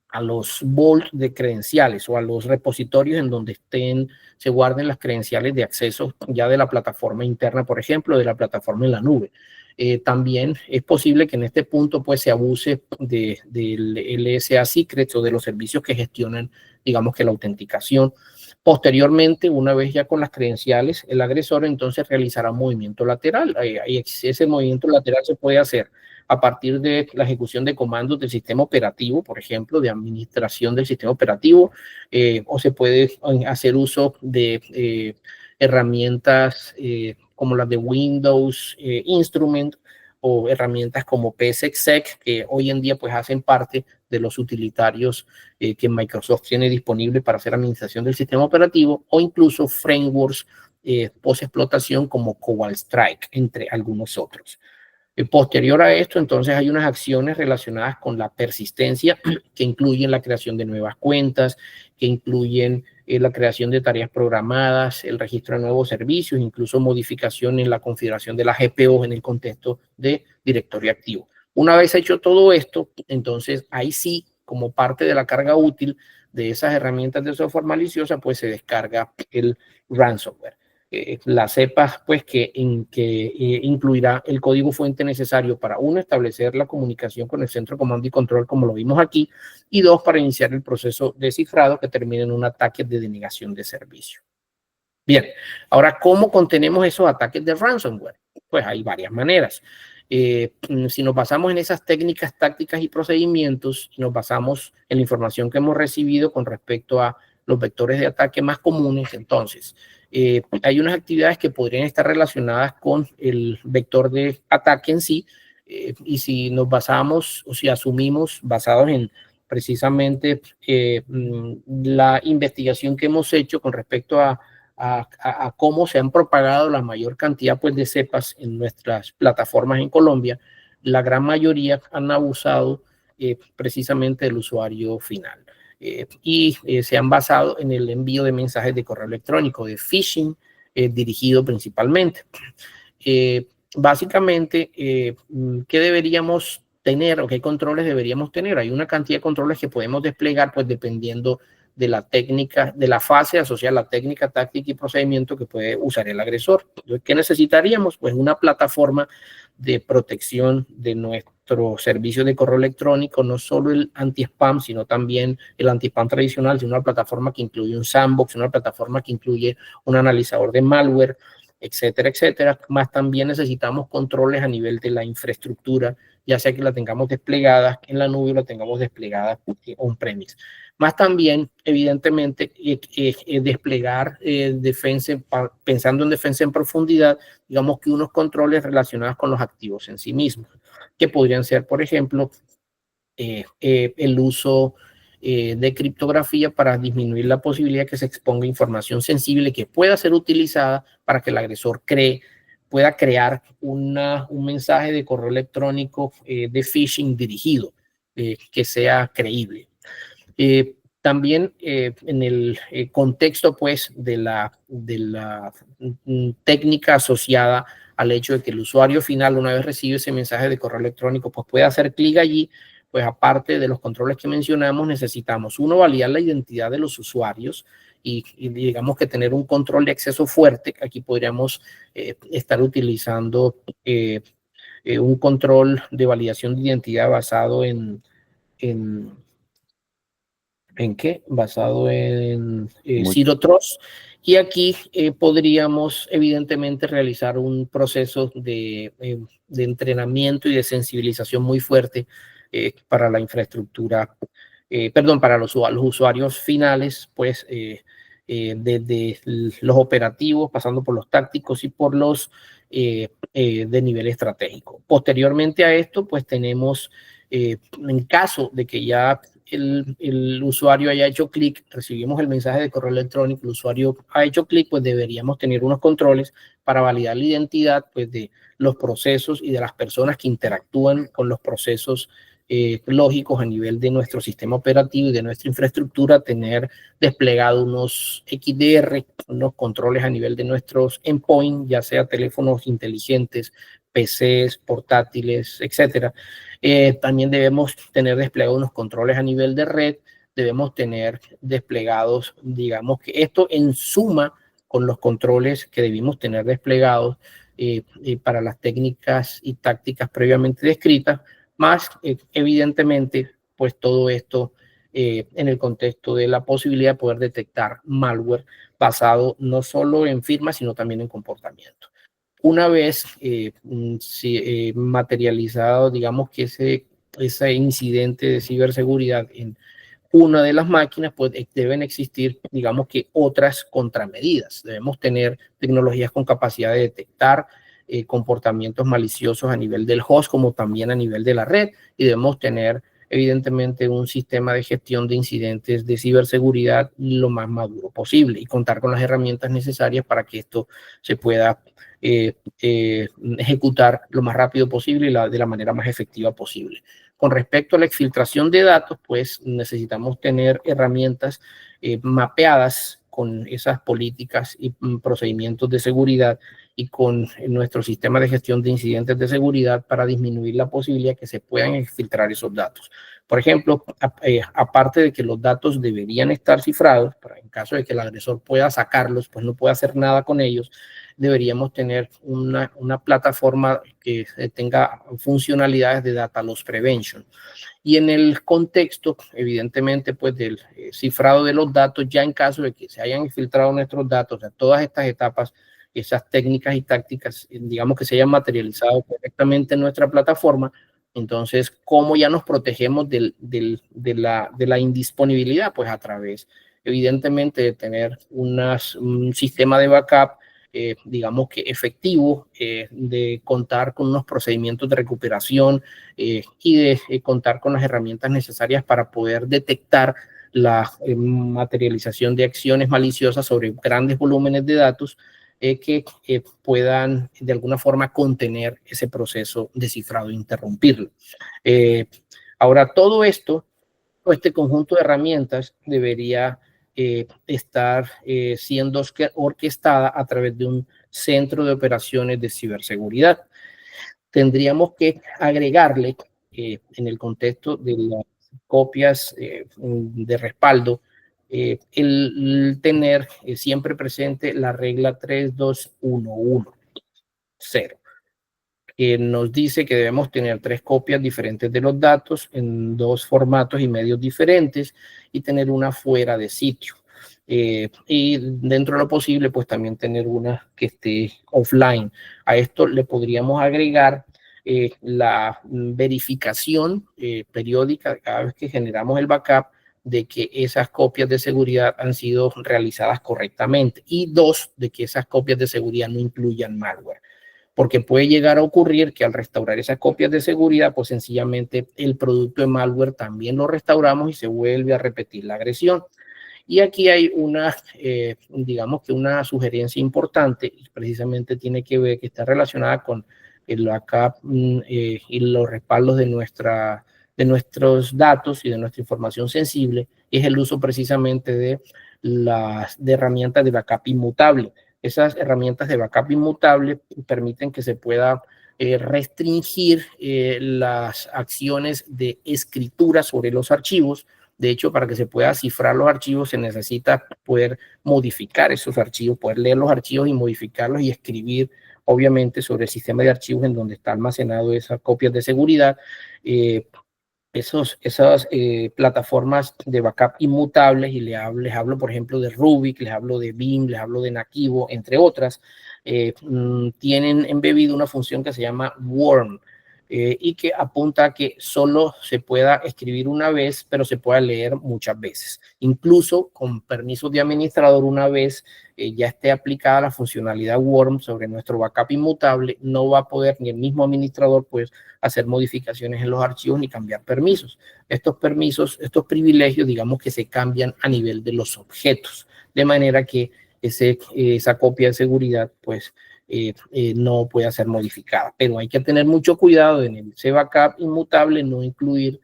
a los vaults de credenciales o a los repositorios en donde se guarden las credenciales de acceso ya de la plataforma interna, por ejemplo, de la plataforma en la nube. También es posible que en este punto pues, se abuse del LSA Secrets o de los servicios que gestionan, digamos que la autenticación. Posteriormente, una vez ya con las credenciales, el agresor entonces realizará un movimiento lateral. Ese movimiento lateral se puede hacer a partir de la ejecución de comandos del sistema operativo, por ejemplo, de administración del sistema operativo, o se puede hacer uso de herramientas como las de Windows Instrument, o herramientas como PSExec, que hoy en día pues hacen parte de los utilitarios que Microsoft tiene disponible para hacer administración del sistema operativo, o incluso frameworks post-explotación como Cobalt Strike, entre algunos otros. Posterior a esto, entonces hay unas acciones relacionadas con la persistencia que incluyen la creación de nuevas cuentas, que incluyen la creación de tareas programadas, el registro de nuevos servicios, incluso modificación en la configuración de la GPO en el contexto de directorio activo. Una vez hecho todo esto, entonces ahí sí, como parte de la carga útil de esas herramientas de software maliciosa, pues se descarga el ransomware. La cepa, pues, que incluirá el código fuente necesario para, uno, establecer la comunicación con el centro de comando y control, como lo vimos aquí, y dos, para iniciar el proceso de cifrado que termine en un ataque de denegación de servicio. Bien, ahora, ¿cómo contenemos esos ataques de ransomware? Pues hay varias maneras. Si nos basamos en esas técnicas, tácticas y procedimientos, y nos basamos en la información que hemos recibido con respecto a los vectores de ataque más comunes, entonces, hay unas actividades que podrían estar relacionadas con el vector de ataque en sí, y si nos basamos o si asumimos, basados en precisamente la investigación que hemos hecho con respecto a cómo se han propagado la mayor cantidad pues, de cepas en nuestras plataformas en Colombia, la gran mayoría han abusado precisamente del usuario final. Y se han basado en el envío de mensajes de correo electrónico, de phishing, dirigido principalmente. Básicamente, ¿qué deberíamos tener o qué controles deberíamos tener? Hay una cantidad de controles que podemos desplegar, pues dependiendo de la técnica, de la fase asociada a la técnica, táctica y procedimiento que puede usar el agresor. Entonces, ¿qué necesitaríamos? Pues una plataforma de protección de nuestro servicio de correo electrónico, no solo el anti-spam, sino también el anti-spam tradicional, sino una plataforma que incluye un sandbox, una plataforma que incluye un analizador de malware, etcétera, etcétera. Más también necesitamos controles a nivel de la infraestructura, ya sea que la tengamos desplegada en la nube o la tengamos desplegada on-premise. Más también, evidentemente, desplegar defensa, pensando en defensa en profundidad, digamos que unos controles relacionados con los activos en sí mismos, que podrían ser, por ejemplo, el uso de criptografía para disminuir la posibilidad de que se exponga información sensible que pueda ser utilizada para que el agresor pueda crear un mensaje de correo electrónico de phishing dirigido, que sea creíble. También en el contexto pues de la técnica asociada al hecho de que el usuario final, una vez recibe ese mensaje de correo electrónico, pues puede hacer clic allí. Pues aparte de los controles que mencionamos, necesitamos, uno, validar la identidad de los usuarios y digamos que tener un control de acceso fuerte. Aquí podríamos estar utilizando un control de validación de identidad basado ¿en qué? Basado en Zero Trust. Y aquí podríamos evidentemente realizar un proceso de entrenamiento y de sensibilización muy fuerte para la infraestructura, para los usuarios finales, pues desde los operativos, pasando por los tácticos y por los de nivel estratégico. Posteriormente a esto, pues tenemos, en caso de que ya el usuario haya hecho clic, recibimos el mensaje de correo electrónico, el usuario ha hecho clic, pues deberíamos tener unos controles para validar la identidad pues, de los procesos y de las personas que interactúan con los procesos lógicos a nivel de nuestro sistema operativo y de nuestra infraestructura, tener desplegado unos XDR, unos controles a nivel de nuestros endpoints, ya sea teléfonos inteligentes, PCs, portátiles, etcétera. También debemos tener desplegados unos controles a nivel de red, debemos tener desplegados, digamos que esto en suma con los controles que debimos tener desplegados para las técnicas y tácticas previamente descritas, más evidentemente, pues todo esto en el contexto de la posibilidad de poder detectar malware basado no solo en firmas, sino también en comportamiento. Una vez materializado, digamos que ese incidente de ciberseguridad en una de las máquinas, pues deben existir, digamos que otras contramedidas. Debemos tener tecnologías con capacidad de detectar comportamientos maliciosos a nivel del host como también a nivel de la red, y debemos tener evidentemente un sistema de gestión de incidentes de ciberseguridad lo más maduro posible y contar con las herramientas necesarias para que esto se pueda ejecutar lo más rápido posible y de la manera más efectiva posible. Con respecto a la exfiltración de datos, pues necesitamos tener herramientas mapeadas con esas políticas y procedimientos de seguridad y con nuestro sistema de gestión de incidentes de seguridad para disminuir la posibilidad de que se puedan exfiltrar esos datos. Por ejemplo, aparte de que los datos deberían estar cifrados, para en caso de que el agresor pueda sacarlos, pues no puede hacer nada con ellos, deberíamos tener una plataforma que tenga funcionalidades de data loss prevention. Y en el contexto, evidentemente, pues del cifrado de los datos, ya en caso de que se hayan filtrado nuestros datos, a todas estas etapas, esas técnicas y tácticas, digamos que se hayan materializado correctamente en nuestra plataforma, entonces, ¿cómo ya nos protegemos de la indisponibilidad? Pues a través, evidentemente, de tener un sistema de backup, digamos que efectivo, de contar con unos procedimientos de recuperación y de contar con las herramientas necesarias para poder detectar la materialización de acciones maliciosas sobre grandes volúmenes de datos que puedan de alguna forma contener ese proceso de cifrado e interrumpirlo. Ahora, todo esto, este conjunto de herramientas debería estar siendo orquestada a través de un centro de operaciones de ciberseguridad. Tendríamos que agregarle en el contexto de las copias de respaldo el tener siempre presente la regla 32110, que nos dice que debemos tener 3 copias diferentes de los datos en 2 formatos y medios diferentes y tener una fuera de sitio. Y dentro de lo posible, pues también tener una que esté offline. A esto le podríamos agregar la verificación periódica cada vez que generamos el backup de que esas copias de seguridad han sido realizadas correctamente, y 2, de que esas copias de seguridad no incluyan malware. Porque puede llegar a ocurrir que al restaurar esas copias de seguridad, pues sencillamente el producto de malware también lo restauramos y se vuelve a repetir la agresión. Y aquí hay digamos que una sugerencia importante, y precisamente tiene que ver, que está relacionada con el backup y los respaldos de nuestros datos y de nuestra información sensible, es el uso precisamente de herramientas de backup inmutable. Esas herramientas de backup inmutable permiten que se pueda restringir las acciones de escritura sobre los archivos. De hecho, para que se pueda cifrar los archivos se necesita poder modificar esos archivos, poder leer los archivos y modificarlos y escribir, obviamente, sobre el sistema de archivos en donde está almacenado esas copias de seguridad. Esas plataformas de backup inmutables, y les hablo, por ejemplo, de Rubik, les hablo de Veeam, les hablo de Nakivo, entre otras, tienen embebido una función que se llama Worm. y que apunta a que solo se pueda escribir una vez, pero se pueda leer muchas veces. Incluso con permisos de administrador, una vez ya esté aplicada la funcionalidad WORM sobre nuestro backup inmutable, no va a poder ni el mismo administrador pues hacer modificaciones en los archivos ni cambiar permisos. Estos permisos, estos privilegios, digamos que se cambian a nivel de los objetos, de manera que esa copia de seguridad pues no puede ser modificada. Pero hay que tener mucho cuidado en el backup inmutable, no incluir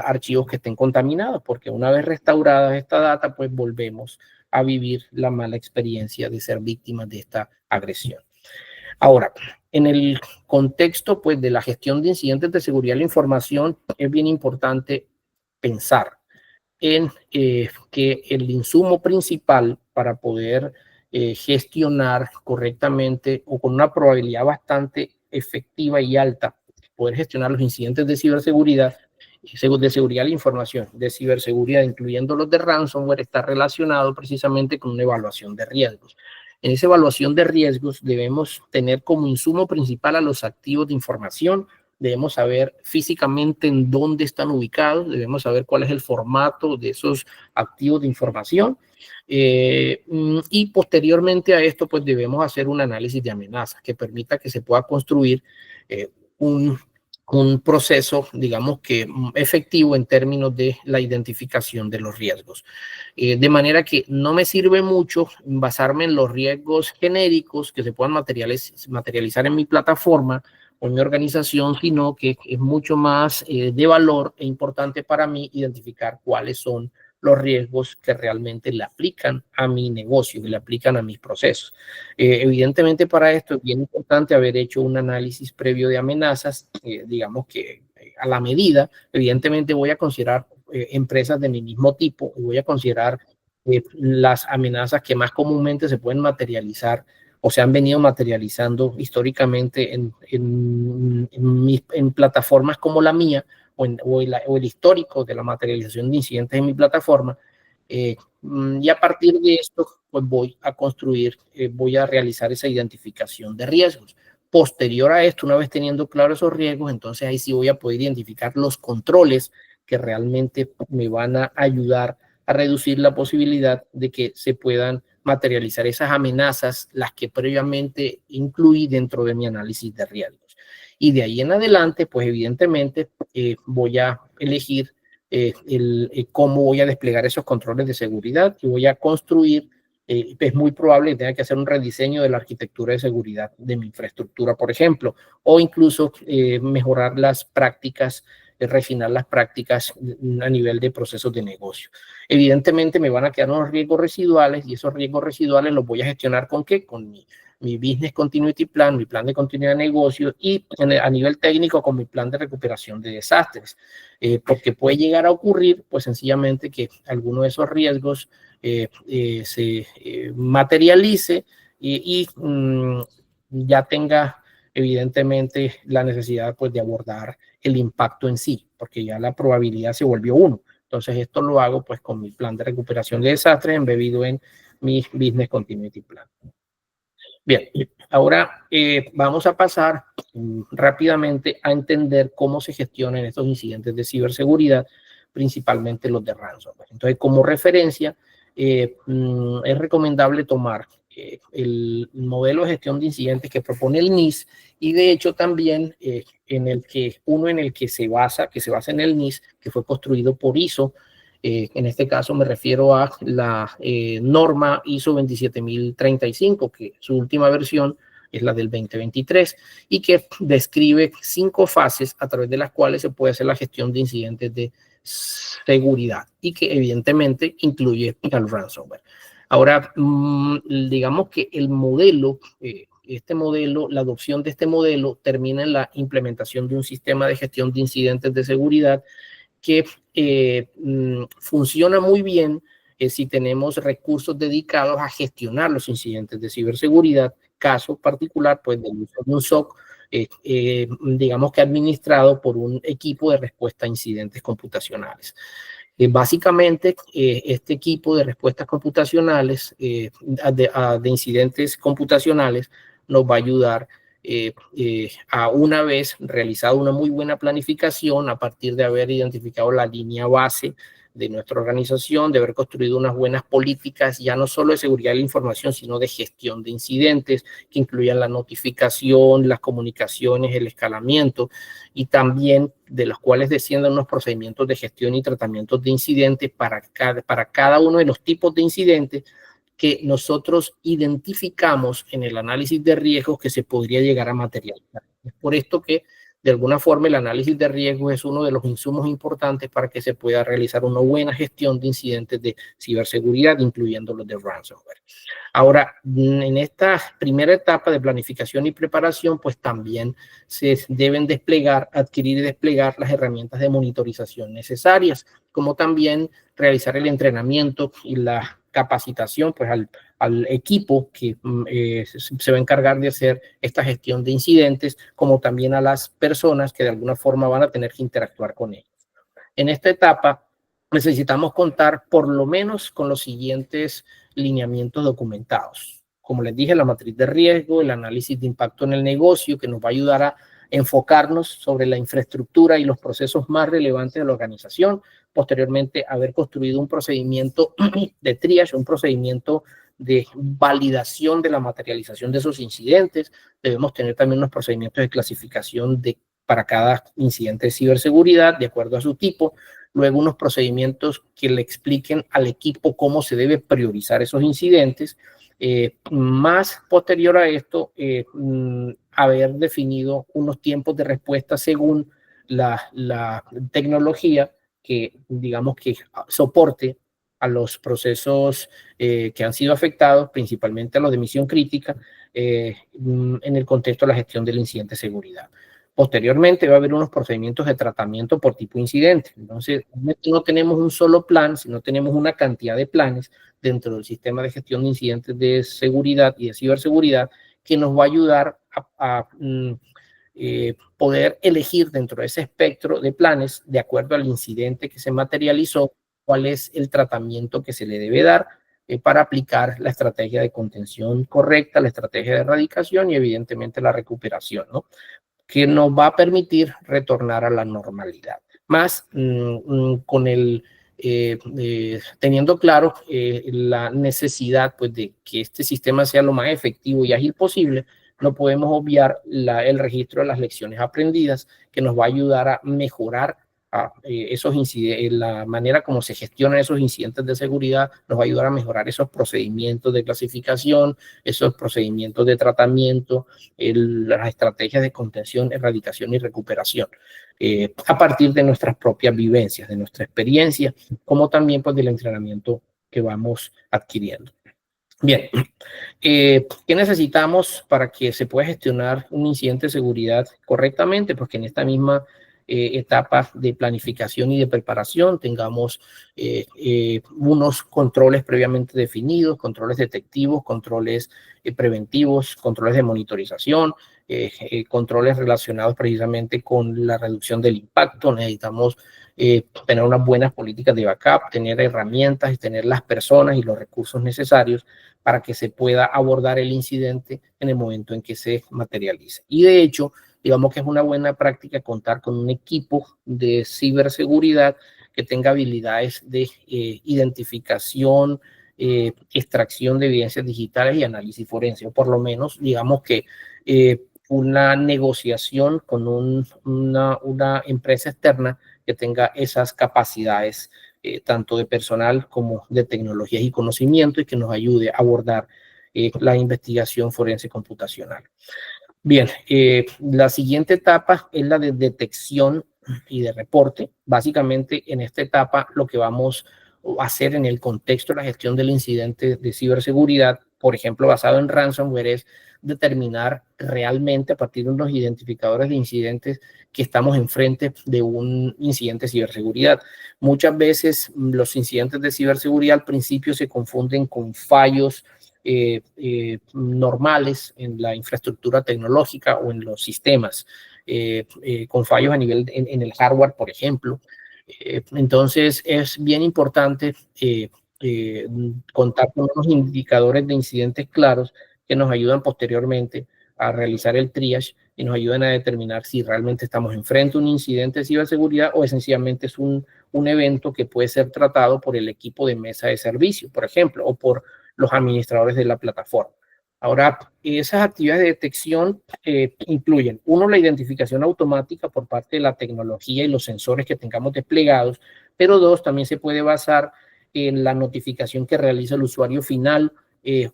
archivos que estén contaminados, porque una vez restaurada esta data, pues volvemos a vivir la mala experiencia de ser víctimas de esta agresión. Ahora, en el contexto pues, de la gestión de incidentes de seguridad de la información, es bien importante pensar en que el insumo principal para poder gestionar correctamente o con una probabilidad bastante efectiva y alta, poder gestionar los incidentes de ciberseguridad, de seguridad de la información, de ciberseguridad, incluyendo los de ransomware, está relacionado precisamente con una evaluación de riesgos. En esa evaluación de riesgos debemos tener como insumo principal a los activos de información. Debemos saber físicamente en dónde están ubicados, debemos saber cuál es el formato de esos activos de información y posteriormente a esto pues debemos hacer un análisis de amenazas que permita que se pueda construir un proceso, digamos que efectivo en términos de la identificación de los riesgos. De manera que no me sirve mucho basarme en los riesgos genéricos que se puedan materializar en mi plataforma o en mi organización, sino que es mucho más de valor e importante para mí identificar cuáles son los riesgos que realmente le aplican a mi negocio, que le aplican a mis procesos. Evidentemente para esto es bien importante haber hecho un análisis previo de amenazas, digamos que a la medida. Evidentemente voy a considerar empresas de mi mismo tipo y voy a considerar las amenazas que más comúnmente se pueden materializar o se han venido materializando históricamente en plataformas como la mía, o el histórico de la materialización de incidentes en mi plataforma, y a partir de esto pues voy a construir, voy a realizar esa identificación de riesgos. Posterior a esto, una vez teniendo claro esos riesgos, entonces ahí sí voy a poder identificar los controles que realmente me van a ayudar a reducir la posibilidad de que se puedan materializar esas amenazas, las que previamente incluí dentro de mi análisis de riesgos. Y de ahí en adelante, pues evidentemente voy a elegir cómo voy a desplegar esos controles de seguridad y voy a construir, es muy probable que tenga que hacer un rediseño de la arquitectura de seguridad de mi infraestructura, por ejemplo, o incluso mejorar las prácticas, refinar las prácticas a nivel de procesos de negocio. Evidentemente me van a quedar unos riesgos residuales y esos riesgos residuales los voy a gestionar ¿con qué? Con mi Business Continuity Plan, mi plan de continuidad de negocio y a nivel técnico con mi plan de recuperación de desastres. Porque puede llegar a ocurrir, pues sencillamente que alguno de esos riesgos se materialice y ya tenga evidentemente la necesidad pues de abordar el impacto en sí, porque ya la probabilidad se volvió 1. Entonces esto lo hago pues con mi plan de recuperación de desastres embebido en mi Business Continuity Plan. Bien, ahora vamos a pasar rápidamente a entender cómo se gestionan estos incidentes de ciberseguridad, principalmente los de ransomware. Entonces, como referencia, es recomendable tomar el modelo de gestión de incidentes que propone el NIST y de hecho también en el que se basa en el NIST, que fue construido por ISO. En este caso me refiero a la norma ISO 27035, que su última versión es la del 2023 y que describe 5 fases a través de las cuales se puede hacer la gestión de incidentes de seguridad y que evidentemente incluye el ransomware. Ahora, digamos que el modelo, la adopción de este modelo termina en la implementación de un sistema de gestión de incidentes de seguridad que funciona muy bien si tenemos recursos dedicados a gestionar los incidentes de ciberseguridad, caso particular pues del uso de un SOC, digamos que administrado por un equipo de respuesta a incidentes computacionales. Básicamente, este equipo de respuestas computacionales, de incidentes computacionales, nos va a ayudar a una vez realizado una muy buena planificación, a partir de haber identificado la línea base de nuestra organización, de haber construido unas buenas políticas, ya no solo de seguridad de la información, sino de gestión de incidentes, que incluyan la notificación, las comunicaciones, el escalamiento, y también de los cuales desciendan unos procedimientos de gestión y tratamiento de incidentes para cada uno de los tipos de incidentes que nosotros identificamos en el análisis de riesgos que se podría llegar a materializar. Es por esto que, de alguna forma, el análisis de riesgos es uno de los insumos importantes para que se pueda realizar una buena gestión de incidentes de ciberseguridad, incluyendo los de ransomware. Ahora, en esta primera etapa de planificación y preparación, pues también se deben adquirir y desplegar las herramientas de monitorización necesarias, como también realizar el entrenamiento y la capacitación pues al equipo que se va a encargar de hacer esta gestión de incidentes, como también a las personas que de alguna forma van a tener que interactuar con ellos. En esta etapa necesitamos contar por lo menos con los siguientes lineamientos documentados. Como les dije, la matriz de riesgo, el análisis de impacto en el negocio, que nos va a ayudar a enfocarnos sobre la infraestructura y los procesos más relevantes de la organización. Posteriormente, haber construido un procedimiento de triage, un procedimiento de validación de la materialización de esos incidentes. Debemos tener también unos procedimientos de clasificación para cada incidente de ciberseguridad, de acuerdo a su tipo. Luego, unos procedimientos que le expliquen al equipo cómo se debe priorizar esos incidentes. Más posterior a esto, haber definido unos tiempos de respuesta según la tecnología que, digamos, que soporte a los procesos que han sido afectados, principalmente a los de misión crítica, en el contexto de la gestión del incidente de seguridad. Posteriormente va a haber unos procedimientos de tratamiento por tipo incidente. Entonces, no tenemos un solo plan, sino tenemos una cantidad de planes dentro del sistema de gestión de incidentes de seguridad y de ciberseguridad que nos va a ayudar a poder elegir dentro de ese espectro de planes, de acuerdo al incidente que se materializó, cuál es el tratamiento que se le debe dar para aplicar la estrategia de contención correcta, la estrategia de erradicación y evidentemente la recuperación, ¿no? Que nos va a permitir retornar a la normalidad. Más con teniendo claro la necesidad pues, de que este sistema sea lo más efectivo y ágil posible, no podemos obviar el registro de las lecciones aprendidas, que nos va a ayudar a mejorar esos incidentes, la manera como se gestionan esos incidentes de seguridad, nos va a ayudar a mejorar esos procedimientos de clasificación, esos procedimientos de tratamiento, las estrategias de contención, erradicación y recuperación, a partir de nuestras propias vivencias, de nuestra experiencia, como también pues, del entrenamiento que vamos adquiriendo. Bien, ¿qué necesitamos para que se pueda gestionar un incidente de seguridad correctamente? Pues que en esta misma etapa de planificación y de preparación tengamos unos controles previamente definidos, controles detectivos, controles preventivos, controles de monitorización, controles relacionados precisamente con la reducción del impacto. Necesitamos tener unas buenas políticas de backup, tener herramientas y tener las personas y los recursos necesarios para que se pueda abordar el incidente en el momento en que se materialice. Y de hecho, digamos que es una buena práctica contar con un equipo de ciberseguridad que tenga habilidades de identificación, extracción de evidencias digitales y análisis forense, o por lo menos, digamos que una negociación con una empresa externa que tenga esas capacidades, tanto de personal como de tecnologías y conocimiento, y que nos ayude a abordar la investigación forense computacional. Bien, la siguiente etapa es la de detección y de reporte. Básicamente, en esta etapa, lo que vamos a hacer en el contexto de la gestión del incidente de ciberseguridad, por ejemplo, basado en ransomware, es determinar realmente a partir de unos identificadores de incidentes que estamos enfrente de un incidente de ciberseguridad. Muchas veces los incidentes de ciberseguridad al principio se confunden con fallos normales en la infraestructura tecnológica o en los sistemas, con fallos a nivel en el hardware, por ejemplo. Entonces es bien importante contar con unos indicadores de incidentes claros que nos ayudan posteriormente a realizar el triage y nos ayudan a determinar si realmente estamos enfrente a un incidente de ciberseguridad o esencialmente es un evento que puede ser tratado por el equipo de mesa de servicio, por ejemplo, o por los administradores de la plataforma. Ahora, esas actividades de detección incluyen, uno, la identificación automática por parte de la tecnología y los sensores que tengamos desplegados, pero dos, también se puede basar en la notificación que realiza el usuario final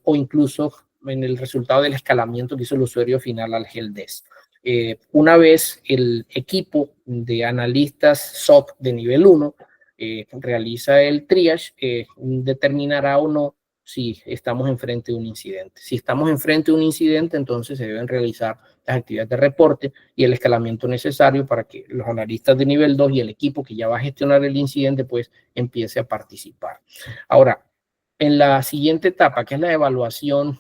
o incluso en el resultado del escalamiento que hizo el usuario final al helpdesk. Una vez el equipo de analistas SOC de nivel 1 realiza el triage, determinará o no si estamos enfrente de un incidente. Si estamos enfrente de un incidente, entonces se deben realizar las actividades de reporte y el escalamiento necesario para que los analistas de nivel 2 y el equipo que ya va a gestionar el incidente, pues empiece a participar. Ahora, en la siguiente etapa, que es la evaluación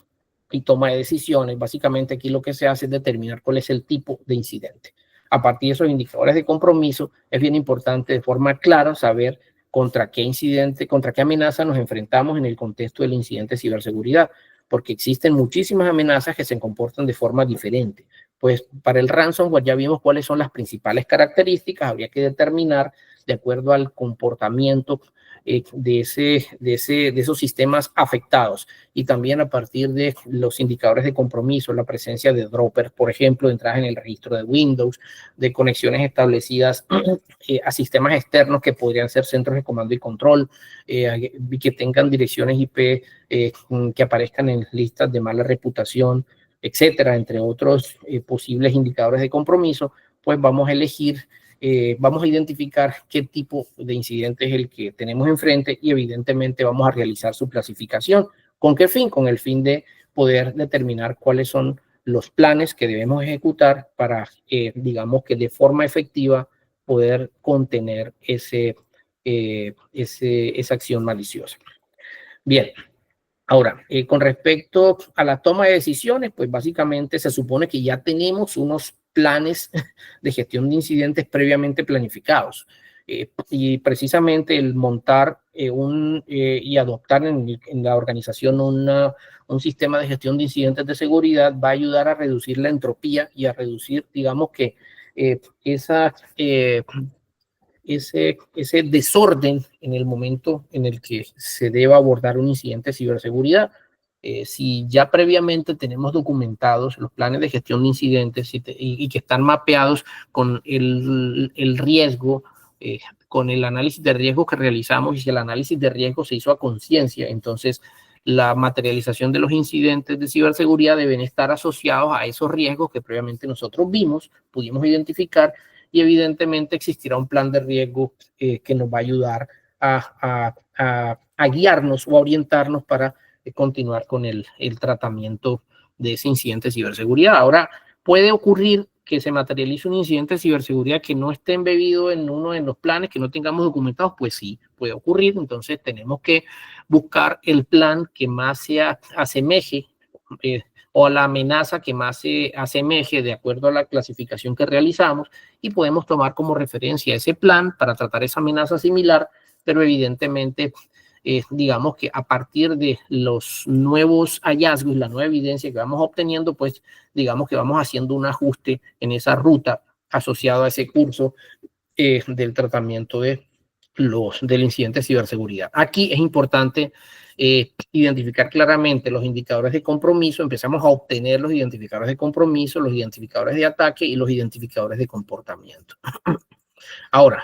y toma de decisiones, básicamente aquí lo que se hace es determinar cuál es el tipo de incidente. A partir de esos indicadores de compromiso, es bien importante de forma clara saber contra qué incidente, contra qué amenaza nos enfrentamos en el contexto del incidente de ciberseguridad, porque existen muchísimas amenazas que se comportan de forma diferente. Pues para el ransomware ya vimos cuáles son las principales características, habría que determinar de acuerdo al comportamiento de esos sistemas afectados y también a partir de los indicadores de compromiso, la presencia de droppers, por ejemplo, de entradas en el registro de Windows, de conexiones establecidas a sistemas externos que podrían ser centros de comando y control, que tengan direcciones IP que aparezcan en listas de mala reputación, etcétera, entre otros posibles indicadores de compromiso, pues vamos a elegir vamos a identificar qué tipo de incidente es el que tenemos enfrente y evidentemente vamos a realizar su clasificación. ¿Con qué fin? Con el fin de poder determinar cuáles son los planes que debemos ejecutar para, digamos que de forma efectiva, poder contener esa acción maliciosa. Bien. Ahora, con respecto a la toma de decisiones, pues básicamente se supone que ya tenemos unos planes de gestión de incidentes previamente planificados. Y precisamente el montar y adoptar en la organización un sistema de gestión de incidentes de seguridad va a ayudar a reducir la entropía y a reducir, digamos que, ese desorden en el momento en el que se deba abordar un incidente de ciberseguridad. Si ya previamente tenemos documentados los planes de gestión de incidentes y que están mapeados con el riesgo, con el análisis de riesgo que realizamos, y si el análisis de riesgo se hizo a conciencia, entonces la materialización de los incidentes de ciberseguridad deben estar asociados a esos riesgos que previamente nosotros vimos, pudimos identificar, y evidentemente existirá un plan de riesgo que nos va a ayudar a guiarnos o a orientarnos para continuar con el tratamiento de ese incidente de ciberseguridad. Ahora, puede ocurrir que se materialice un incidente de ciberseguridad que no esté embebido en uno de los planes, que no tengamos documentados, pues sí, puede ocurrir. Entonces tenemos que buscar el plan que más se asemeje o a la amenaza que más se asemeje de acuerdo a la clasificación que realizamos, y podemos tomar como referencia ese plan para tratar esa amenaza similar, pero evidentemente digamos que a partir de los nuevos hallazgos, la nueva evidencia que vamos obteniendo, pues digamos que vamos haciendo un ajuste en esa ruta asociado a ese curso del tratamiento del incidente de ciberseguridad. Aquí es importante identificar claramente los indicadores de compromiso. Empezamos a obtener los identificadores de compromiso, los identificadores de ataque y los identificadores de comportamiento. Ahora,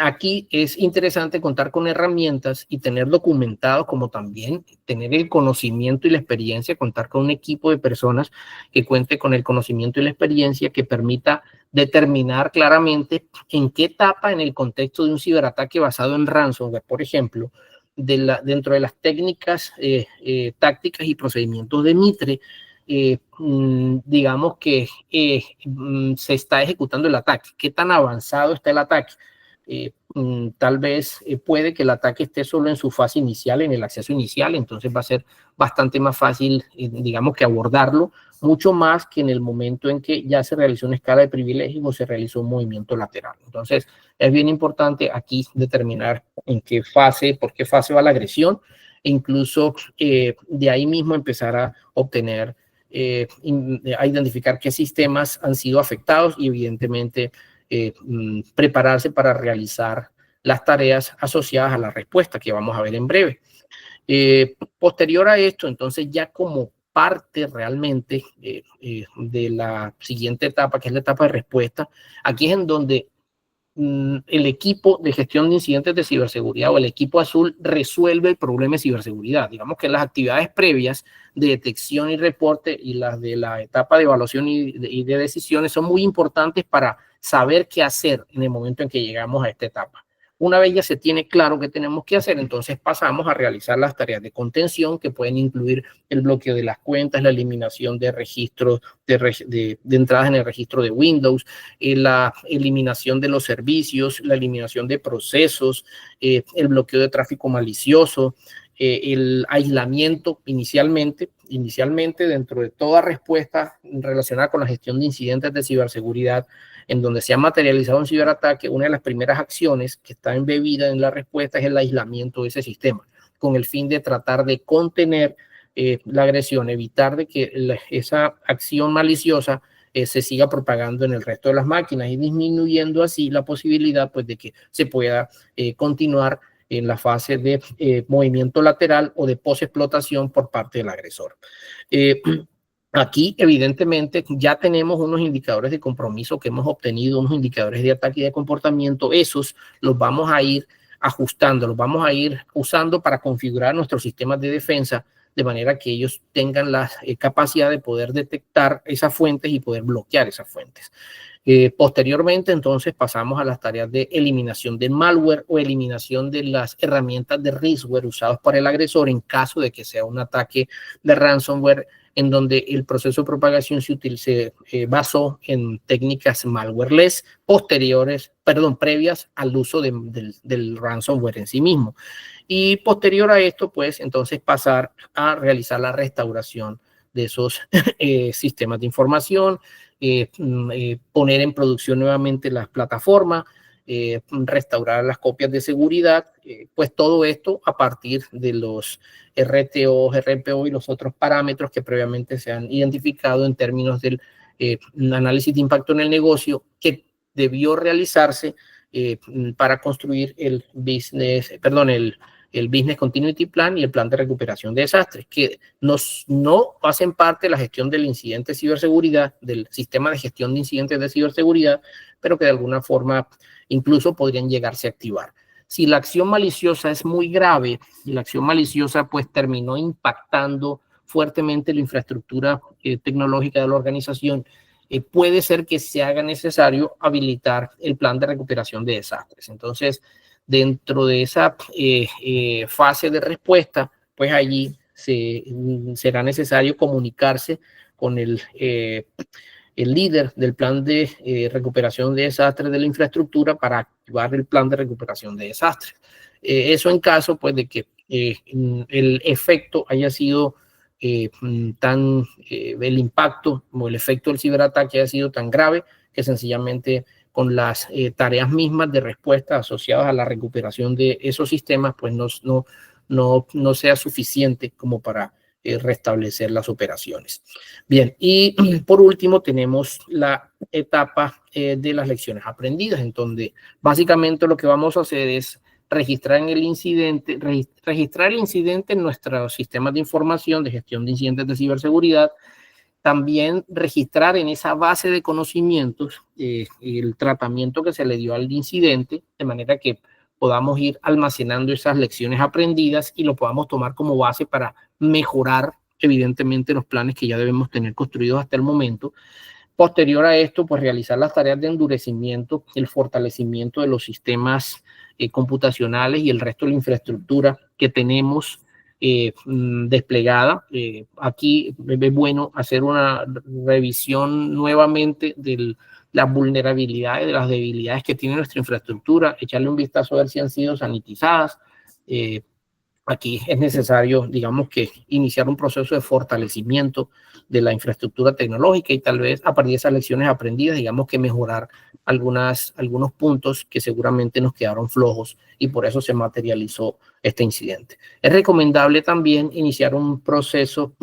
aquí es interesante contar con herramientas y tener documentados, como también tener el conocimiento y la experiencia, contar con un equipo de personas que cuente con el conocimiento y la experiencia que permita determinar claramente en qué etapa en el contexto de un ciberataque basado en ransomware, por ejemplo, dentro de las técnicas, tácticas y procedimientos de Mitre, digamos que se está ejecutando el ataque. ¿Qué tan avanzado está el ataque? Tal vez puede que el ataque esté solo en su fase inicial, en el acceso inicial, entonces va a ser bastante más fácil, digamos, que abordarlo, mucho más que en el momento en que ya se realizó una escala de privilegios o se realizó un movimiento lateral. Entonces, es bien importante aquí determinar en qué fase, por qué fase va la agresión, e incluso de ahí mismo empezar a obtener, a identificar qué sistemas han sido afectados y evidentemente prepararse para realizar las tareas asociadas a la respuesta que vamos a ver en breve. Posterior a esto, entonces ya como parte realmente de la siguiente etapa, que es la etapa de respuesta, aquí es en donde el equipo de gestión de incidentes de ciberseguridad o el equipo azul resuelve el problema de ciberseguridad. Digamos que las actividades previas de detección y reporte y las de la etapa de evaluación y de decisiones son muy importantes para saber qué hacer en el momento en que llegamos a esta etapa. Una vez ya se tiene claro qué tenemos que hacer, entonces pasamos a realizar las tareas de contención que pueden incluir el bloqueo de las cuentas, la eliminación de registros de entradas en el registro de Windows, la eliminación de los servicios, la eliminación de procesos, el bloqueo de tráfico malicioso, el aislamiento inicialmente dentro de toda respuesta relacionada con la gestión de incidentes de ciberseguridad, en donde se ha materializado un ciberataque, una de las primeras acciones que está embebida en la respuesta es el aislamiento de ese sistema, con el fin de tratar de contener la agresión, evitar de que esa acción maliciosa se siga propagando en el resto de las máquinas y disminuyendo así la posibilidad pues, de que se pueda continuar en la fase de movimiento lateral o de posexplotación por parte del agresor. Aquí, evidentemente, ya tenemos unos indicadores de compromiso que hemos obtenido, unos indicadores de ataque y de comportamiento. Esos los vamos a ir ajustando, los vamos a ir usando para configurar nuestros sistemas de defensa de manera que ellos tengan la capacidad de poder detectar esas fuentes y poder bloquear esas fuentes. Posteriormente, entonces, pasamos a las tareas de eliminación del malware o eliminación de las herramientas de riskware usadas por el agresor en caso de que sea un ataque de ransomware en donde el proceso de propagación se basó en técnicas malwareless previas al uso del ransomware en sí mismo. Y posterior a esto, pues, entonces pasar a realizar la restauración de esos sistemas de información, poner en producción nuevamente las plataformas, restaurar las copias de seguridad, pues todo esto a partir de los RTO, RPO y los otros parámetros que previamente se han identificado en términos del análisis de impacto en el negocio que debió realizarse para construir el Business Continuity Plan y el plan de recuperación de desastres, que no hacen parte de la gestión del incidente de ciberseguridad, del sistema de gestión de incidentes de ciberseguridad, pero que de alguna forma incluso podrían llegarse a activar. Si la acción maliciosa es muy grave y la acción maliciosa pues terminó impactando fuertemente la infraestructura tecnológica de la organización, puede ser que se haga necesario habilitar el plan de recuperación de desastres. Entonces, dentro de esa fase de respuesta, pues allí será necesario comunicarse con el líder del plan de recuperación de desastres de la infraestructura para activar el plan de recuperación de desastres. Eso en caso, pues, de que el efecto haya sido el impacto o el efecto del ciberataque haya sido tan grave que sencillamente con las tareas mismas de respuesta asociadas a la recuperación de esos sistemas, pues no sea suficiente como para restablecer las operaciones. Bien, y por último tenemos la etapa de las lecciones aprendidas, en donde básicamente lo que vamos a hacer es registrar el incidente en nuestros sistemas de información de gestión de incidentes de ciberseguridad, también registrar en esa base de conocimientos el tratamiento que se le dio al incidente, de manera que podamos ir almacenando esas lecciones aprendidas y lo podamos tomar como base para mejorar, evidentemente, los planes que ya debemos tener construidos hasta el momento. Posterior a esto, pues realizar las tareas de endurecimiento, el fortalecimiento de los sistemas computacionales y el resto de la infraestructura que tenemos desplegada. Aquí es bueno hacer una revisión nuevamente de las vulnerabilidades, de las debilidades que tiene nuestra infraestructura, echarle un vistazo a ver si han sido sanitizadas, aquí es necesario, digamos que, iniciar un proceso de fortalecimiento de la infraestructura tecnológica y tal vez a partir de esas lecciones aprendidas, digamos que mejorar algunos puntos que seguramente nos quedaron flojos y por eso se materializó este incidente. Es recomendable también iniciar un proceso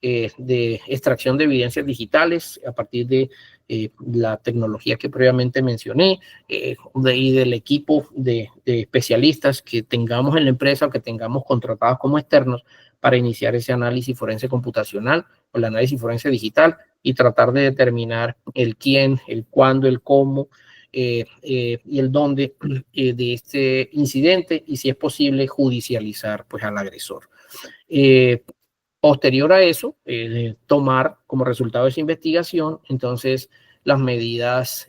de extracción de evidencias digitales a partir de la tecnología que previamente mencioné y del equipo de especialistas que tengamos en la empresa o que tengamos contratados como externos para iniciar ese análisis forense computacional o el análisis forense digital y tratar de determinar el quién, el cuándo, el cómo y el dónde de este incidente y si es posible judicializar pues al agresor. Posterior a eso, tomar como resultado de esa investigación, entonces, las medidas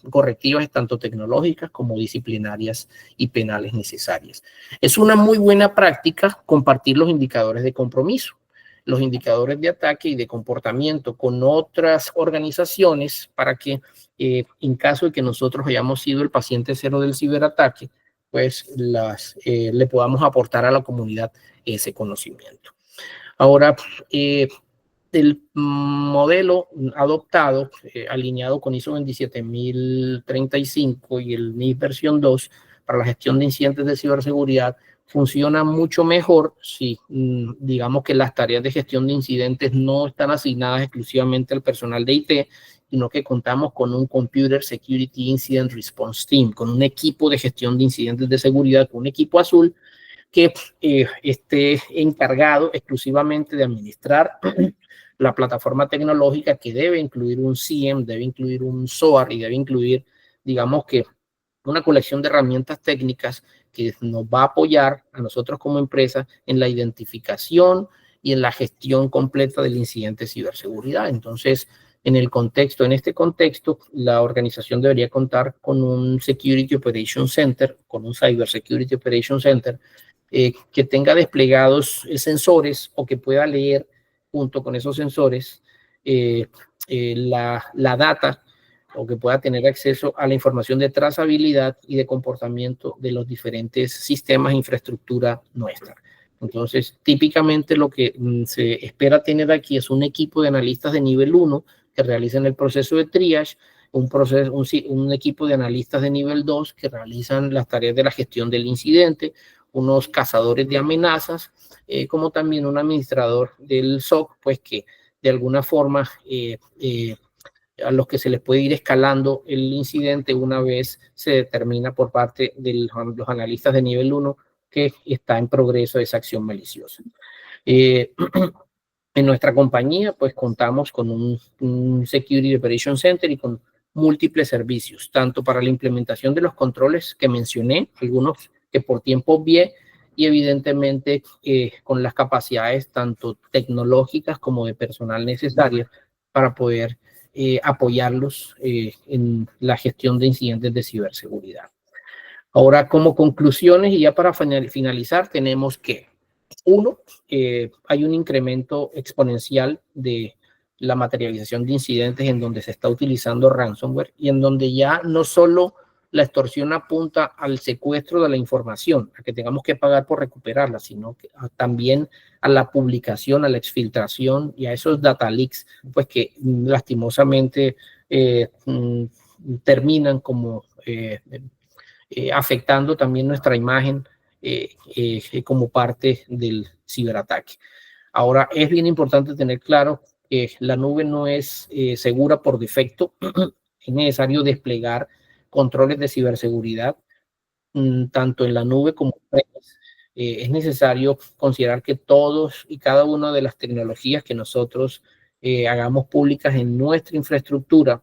correctivas, tanto tecnológicas como disciplinarias y penales necesarias. Es una muy buena práctica compartir los indicadores de compromiso, los indicadores de ataque y de comportamiento con otras organizaciones para que, en caso de que nosotros hayamos sido el paciente cero del ciberataque, pues le podamos aportar a la comunidad ese conocimiento. Ahora, el modelo adoptado, alineado con ISO 27035 y el NIST versión 2 para la gestión de incidentes de ciberseguridad, funciona mucho mejor si, digamos que las tareas de gestión de incidentes no están asignadas exclusivamente al personal de IT, sino que contamos con un Computer Security Incident Response Team, con un equipo de gestión de incidentes de seguridad, con un equipo azul, que esté encargado exclusivamente de administrar la plataforma tecnológica que debe incluir un SIEM, debe incluir un SOAR y debe incluir, digamos que, una colección de herramientas técnicas que nos va a apoyar a nosotros como empresa en la identificación y en la gestión completa del incidente de ciberseguridad. Entonces, en este contexto, la organización debería contar con un Security Operations Center, con un Cyber Security Operations Center, que tenga desplegados sensores o que pueda leer junto con esos sensores la data o que pueda tener acceso a la información de trazabilidad y de comportamiento de los diferentes sistemas e infraestructura nuestra. Entonces, típicamente lo que se espera tener aquí es un equipo de analistas de nivel 1 que realicen el proceso de triage, un equipo de analistas de nivel 2 que realizan las tareas de la gestión del incidente, unos cazadores de amenazas, como también un administrador del SOC, pues que de alguna forma a los que se les puede ir escalando el incidente una vez se determina por parte de los analistas de nivel 1 que está en progreso esa acción maliciosa. En nuestra compañía, pues contamos con un Security Operations Center y con múltiples servicios, tanto para la implementación de los controles que mencioné, algunos que por tiempo obvié, y evidentemente con las capacidades tanto tecnológicas como de personal necesarias para poder apoyarlos en la gestión de incidentes de ciberseguridad. Ahora, como conclusiones y ya para finalizar, tenemos que, uno, hay un incremento exponencial de la materialización de incidentes en donde se está utilizando ransomware y en donde ya no solo la extorsión apunta al secuestro de la información, a que tengamos que pagar por recuperarla, sino que también a la publicación, a la exfiltración y a esos data leaks, pues que lastimosamente terminan como afectando también nuestra imagen como parte del ciberataque. Ahora, es bien importante tener claro que la nube no es segura por defecto. Es necesario desplegar controles de ciberseguridad, tanto en la nube como en redes. Es necesario considerar que todos y cada una de las tecnologías que nosotros hagamos públicas en nuestra infraestructura,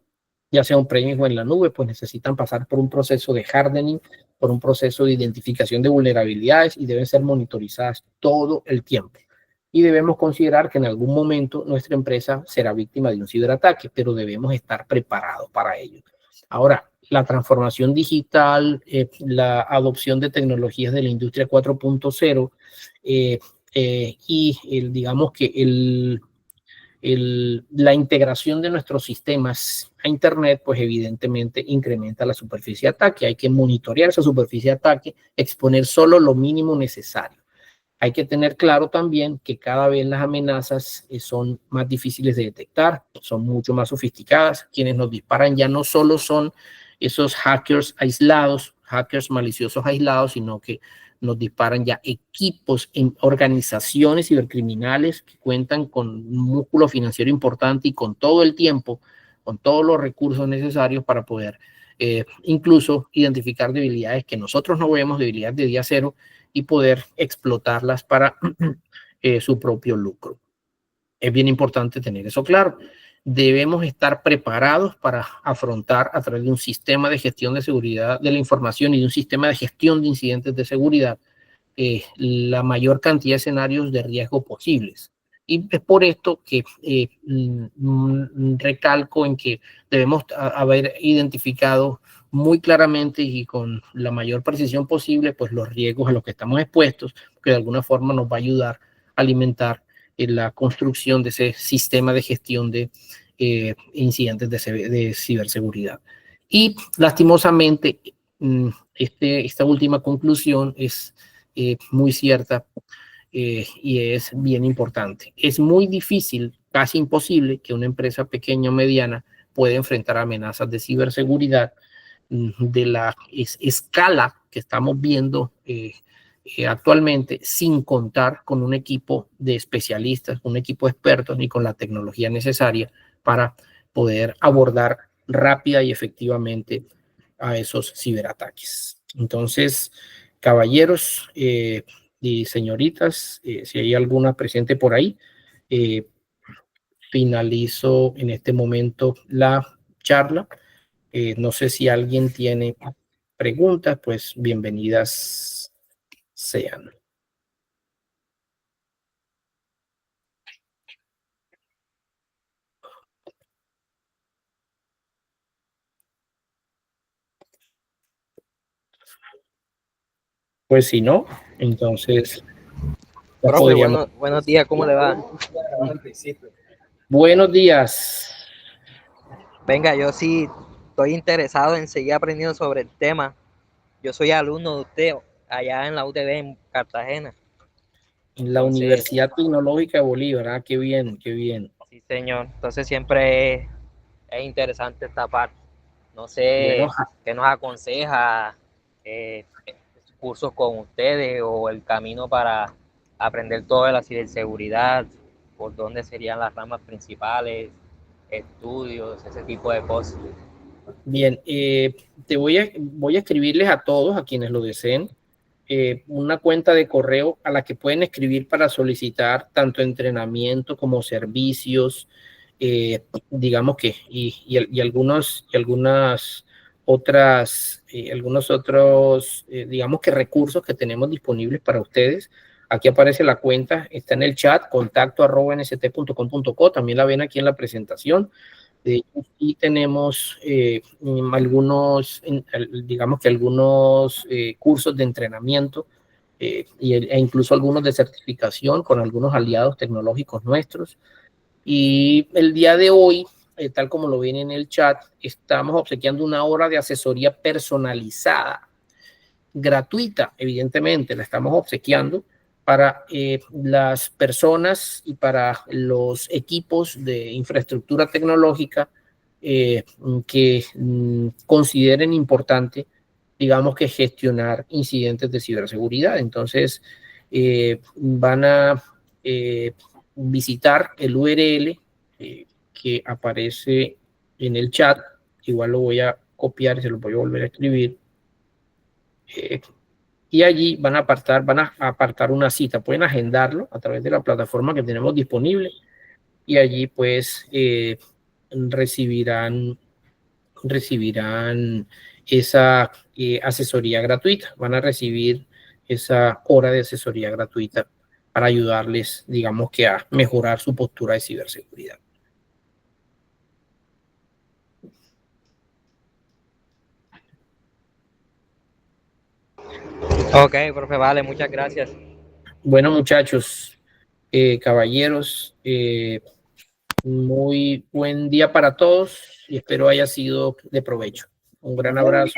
ya sea on-premise o en la nube, pues necesitan pasar por un proceso de hardening, por un proceso de identificación de vulnerabilidades y deben ser monitorizadas todo el tiempo. Y debemos considerar que en algún momento nuestra empresa será víctima de un ciberataque, pero debemos estar preparados para ello. Ahora, la transformación digital, la adopción de tecnologías de la industria 4.0 y digamos que la integración de nuestros sistemas a Internet, pues evidentemente incrementa la superficie de ataque. Hay que monitorear esa superficie de ataque, exponer solo lo mínimo necesario. Hay que tener claro también que cada vez las amenazas son más difíciles de detectar, son mucho más sofisticadas. Quienes nos disparan ya no solo son esos hackers aislados, hackers maliciosos aislados, sino que nos disparan ya equipos en organizaciones cibercriminales que cuentan con un músculo financiero importante y con todo el tiempo, con todos los recursos necesarios para poder incluso identificar debilidades que nosotros no vemos, debilidades de día cero, y poder explotarlas para su propio lucro. Es bien importante tener eso claro. Debemos estar preparados para afrontar a través de un sistema de gestión de seguridad de la información y de un sistema de gestión de incidentes de seguridad la mayor cantidad de escenarios de riesgo posibles. Y es por esto que recalco en que debemos haber identificado muy claramente y con la mayor precisión posible pues los riesgos a los que estamos expuestos, que de alguna forma nos va a ayudar a alimentar la construcción de ese sistema de gestión de incidentes de ciberseguridad. Y lastimosamente, esta última conclusión es muy cierta y es bien importante. Es muy difícil, casi imposible, que una empresa pequeña o mediana pueda enfrentar amenazas de ciberseguridad de la escala que estamos viendo actualmente, sin contar con un equipo de especialistas, un equipo de expertos, ni con la tecnología necesaria para poder abordar rápida y efectivamente a esos ciberataques. Entonces, caballeros y señoritas, si hay alguna presente por ahí, finalizo en este momento la charla. No sé si alguien tiene preguntas, pues bienvenidas sean. Pues si no, entonces... Profe, buenos días, ¿cómo le va? Buenos días. Venga, yo sí estoy interesado en seguir aprendiendo sobre el tema. Yo soy alumno de usted allá en la UTB en Cartagena. En la Universidad Tecnológica de Bolívar, ah, qué bien, qué bien. Sí, señor. Entonces siempre es interesante esta parte. No sé Bueno, qué nos aconseja, cursos con ustedes o el camino para aprender todo de la ciberseguridad, por dónde serían las ramas principales, estudios, ese tipo de cosas. bien, voy a escribirles a todos, a quienes lo deseen, una cuenta de correo a la que pueden escribir para solicitar tanto entrenamiento como servicios, digamos que, y algunas otras, algunos otros, digamos que recursos que tenemos disponibles para ustedes. Aquí aparece la cuenta, está en el chat, contacto@nst.com.co, también la ven aquí en la presentación. Y tenemos algunos, digamos que algunos cursos de entrenamiento e incluso algunos de certificación con algunos aliados tecnológicos nuestros. Y el día de hoy, tal como lo ven en el chat, estamos obsequiando una hora de asesoría personalizada, gratuita, evidentemente, la estamos obsequiando para las personas y para los equipos de infraestructura tecnológica que consideren importante, digamos que gestionar incidentes de ciberseguridad. Entonces, van a visitar el URL que aparece en el chat. Igual lo voy a copiar y se lo voy a volver a escribir. Y allí van a apartar una cita. Pueden agendarlo a través de la plataforma que tenemos disponible y allí pues recibirán esa asesoría gratuita. Van a recibir esa hora de asesoría gratuita para ayudarles, digamos que a mejorar su postura de ciberseguridad. Ok, profe, vale, muchas gracias. Bueno, muchachos, caballeros, muy buen día para todos y espero haya sido de provecho. Un gran abrazo.